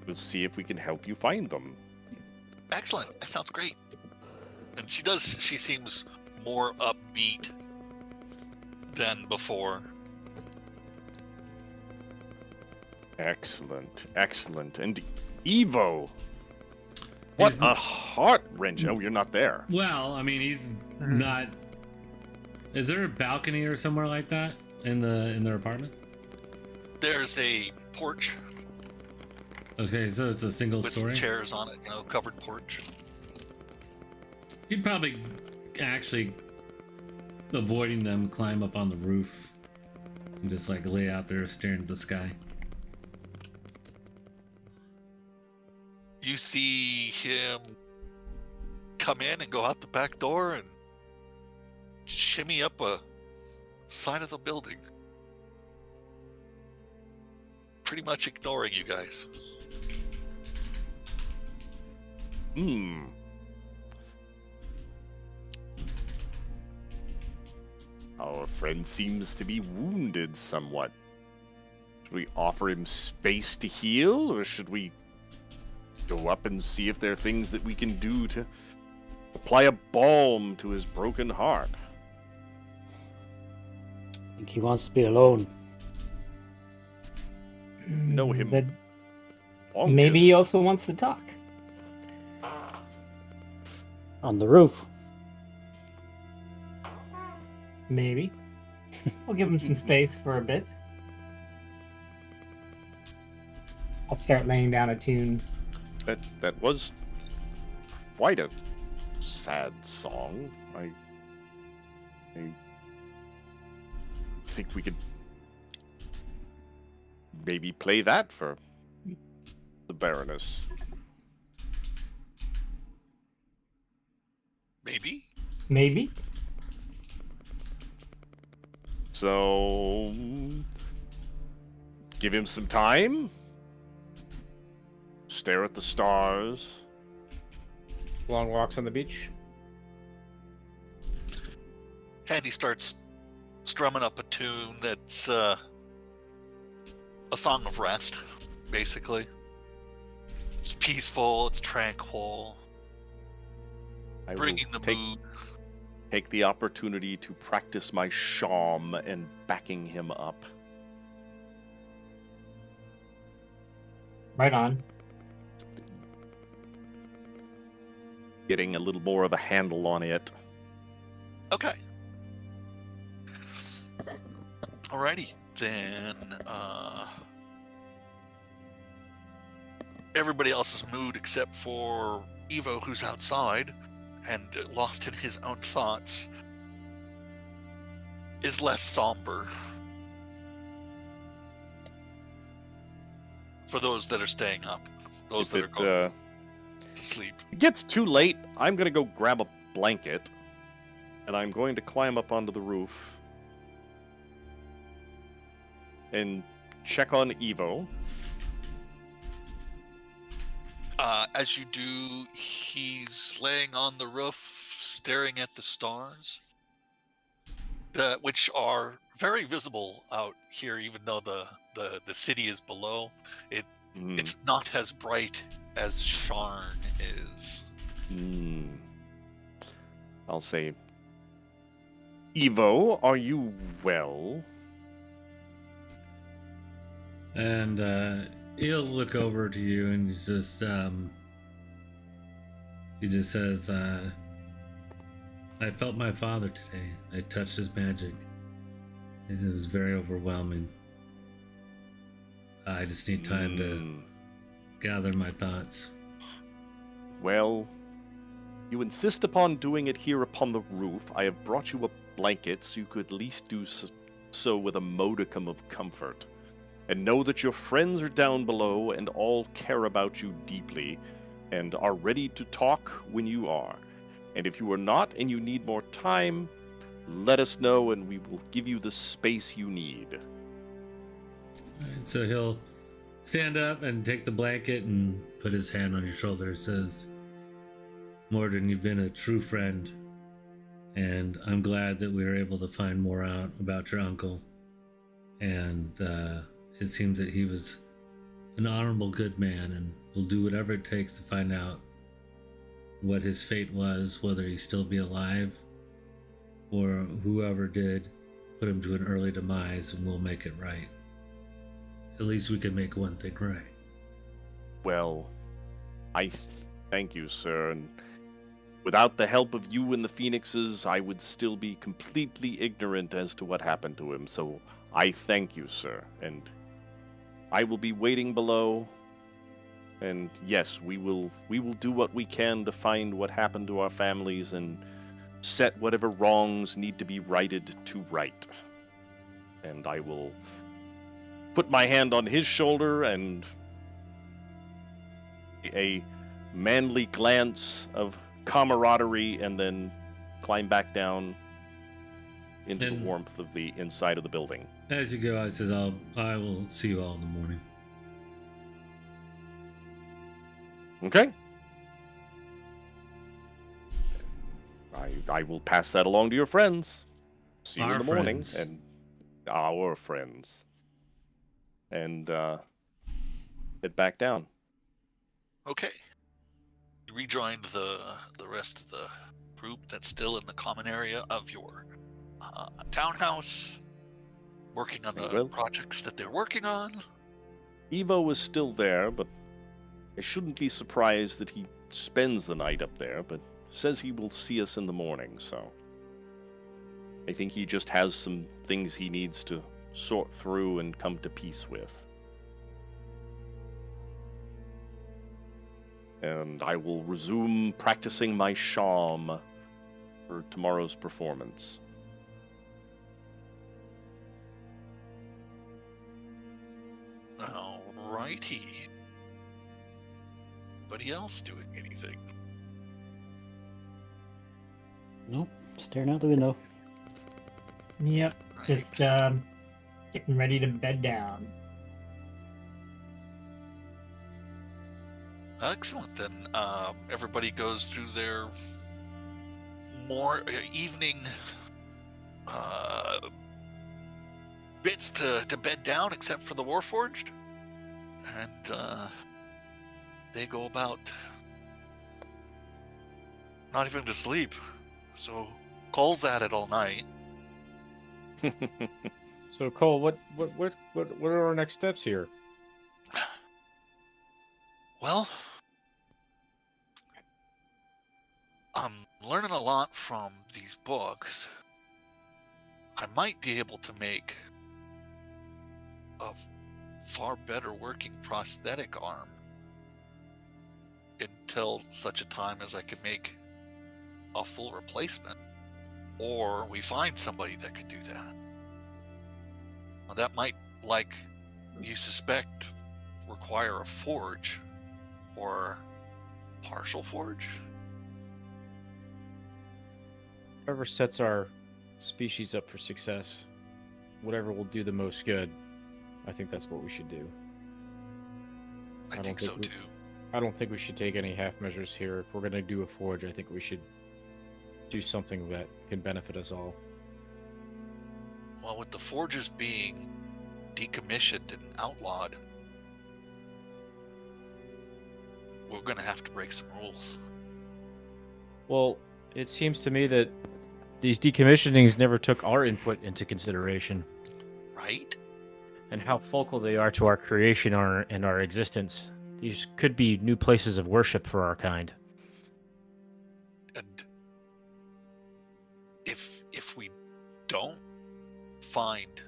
we'll see if we can help you find them. Excellent. That sounds great. And she seems more upbeat than before. Excellent, excellent. And Evo, what He's- a heart wrench! Oh, you're not there. Well, I mean, he's not. Is there a balcony or somewhere like that in their apartment? There's a porch Okay, so it's a single with story. some chairs on it, covered porch. You'd probably actually, avoiding them, climb up on the roof and just like lay out there staring at the sky. You see him come in and go out the back door and shimmy up a side of the building. Pretty much ignoring you guys. Our friend seems to be wounded somewhat. Should we offer him space to heal, or should we go up and see if there are things that we can do to apply a balm to his broken heart? I think he wants to be alone. know him That longest. maybe he also wants to talk. On the roof. Maybe. We'll give him some space for a bit. I'll start laying down a tune. That was quite a sad song. I think we could maybe play that for the Baroness. Maybe. Maybe. So give him some time. Stare at the stars. Long walks on the beach. And he starts strumming up a tune that's a song of rest, basically. It's peaceful, it's tranquil, I bringing will the mood. take the opportunity to practice my shawm and backing him up. Right on. Getting a little more of a handle on it. Okay. Alrighty, then everybody else's mood except for Evo, who's outside and lost in his own thoughts, is less somber. For those that are staying up, those that are going to sleep. It gets too late, I'm gonna go grab a blanket, and I'm going to climb up onto the roof and check on Evo. As you do, he's laying on the roof, staring at the stars, which are very visible out here, even though the city is below. It's not as bright as Sharn is. I'll say, Evo, are you well? And he'll look over to you and he just says, I felt my father today. I touched his magic. It was very overwhelming. I just need time to gather my thoughts. Well, you insist upon doing it here upon the roof. I have brought you a blanket so you could at least do so with a modicum of comfort. And know that your friends are down below and all care about you deeply and are ready to talk when you are. And if you are not and you need more time, let us know and we will give you the space you need. And so he'll stand up and take the blanket and put his hand on your shoulder. He says, Morden, you've been a true friend, and I'm glad that we were able to find more out about your uncle. And it seems that he was an honorable, good man, and will do whatever it takes to find out what his fate was, whether he still be alive or whoever did put him to an early demise, and we'll make it right. At least we can make one thing right. Well, I thank you, sir, and without the help of you and the Phoenixes, I would still be completely ignorant as to what happened to him, so I thank you, sir, and I will be waiting below, and yes, we will do what we can to find what happened to our families and set whatever wrongs need to be righted to right. And I will put my hand on his shoulder and a manly glance of camaraderie and then climb back down into the warmth of the inside of the building. As you go, I says, I will see you all in the morning. Okay. I will pass that along to your friends. See you in the morning. Friends. And our friends. And head back down. Okay. You rejoined the rest of the group that's still in the common area of your townhouse, working on the projects that they're working on. Evo is still there, but I shouldn't be surprised that he spends the night up there, but says he will see us in the morning, so I think he just has some things he needs to sort through and come to peace with. And I will resume practicing my charm for tomorrow's performance. Alrighty. Anybody else doing anything? Nope. Staring out the window. Yep. Right. Just getting ready to bed down. Excellent. Then everybody goes through their evening bits to bed down, except for the Warforged, and they go about not even to sleep. So Cole's at it all night. So Cole, what are our next steps here? Well, I'm learning a lot from these books. I might be able to make a far better working prosthetic arm until such a time as I can make a full replacement, or we find somebody that could do that. Now, that might, like you suspect, require a forge or partial forge. Whatever sets our species up for success, whatever will do the most good, I think that's what we should do. I don't think so think we- too. I don't think we should take any half measures here. If we're going to do a forge, I think we should do something that can benefit us all. Well, with the forges being decommissioned and outlawed, we're going to have to break some rules. Well, it seems to me that these decommissionings never took our input into consideration, Right? and how focal they are to our creation and our existence. These could be new places of worship for our kind. And if we don't find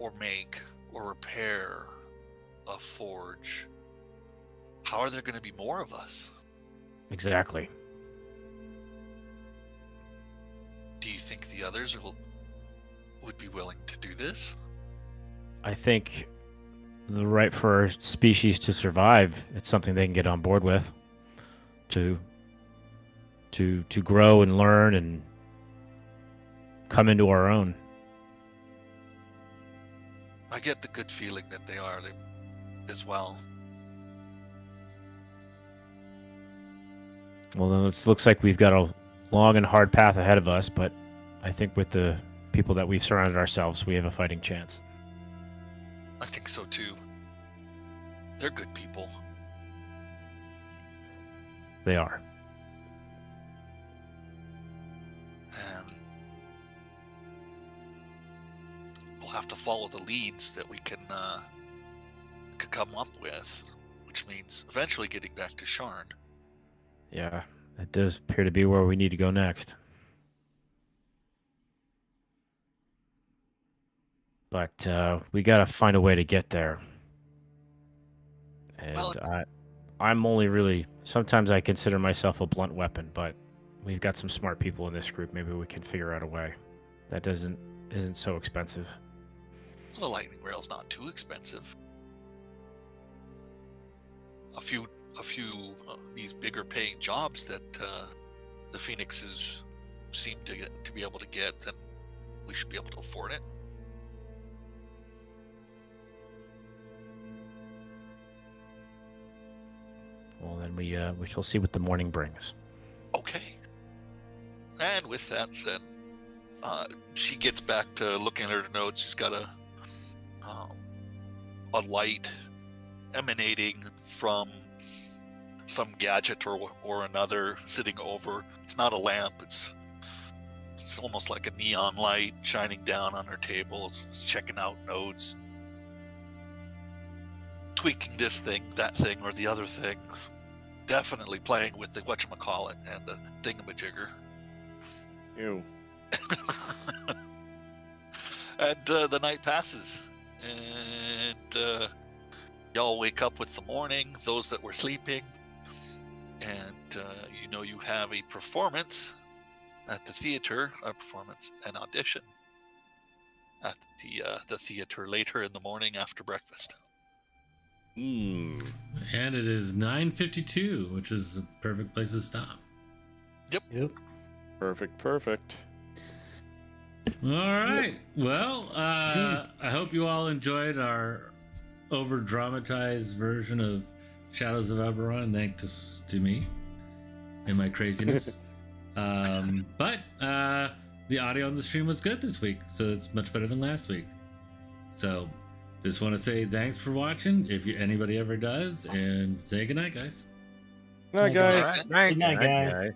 or make or repair a forge, how are there going to be more of us? Exactly. Do you think the others would be willing to do this? I think the right for our species to survive, it's something they can get on board with. To grow and learn and come into our own. I get the good feeling that they are as well. Well, then it looks like we've got a long and hard path ahead of us, but I think with the people that we've surrounded ourselves, we have a fighting chance. I think so too. They're good people. They are. And we'll have to follow the leads that we can come up with, which means eventually getting back to Sharn. Yeah, that does appear to be where we need to go next. But we got to find a way to get there. And Well, I'm only really... Sometimes I consider myself a blunt weapon, but we've got some smart people in this group. Maybe we can figure out a way that isn't so expensive. the lightning rail's not too expensive. A few these bigger paying jobs that the Phoenixes seem to be able to get, then we should be able to afford it. Well, then we shall see what the morning brings. Okay. And with that, then she gets back to looking at her notes. She's got a light emanating from some gadget or another sitting over. It's not a lamp. It's almost like a neon light shining down on her table. It's checking out notes. tweaking this thing, that thing, or the other thing. Definitely playing with the whatchamacallit and the thingamajigger. Ew. And the night passes. And y'all wake up with the morning, those that were sleeping. And you have a performance at the theater, an audition at the theater later in the morning after breakfast. Hmm. And it is 9:52, which is a perfect place to stop. Yep. Perfect. All right. Well, I hope you all enjoyed our over-dramatized version of Shadows of Eberron, thanks to me and my craziness. But the audio on the stream was good this week, so it's much better than last week. So just want to say thanks for watching, if anybody ever does, and say goodnight, guys. Night, guys. All right. Good night, guys. guys.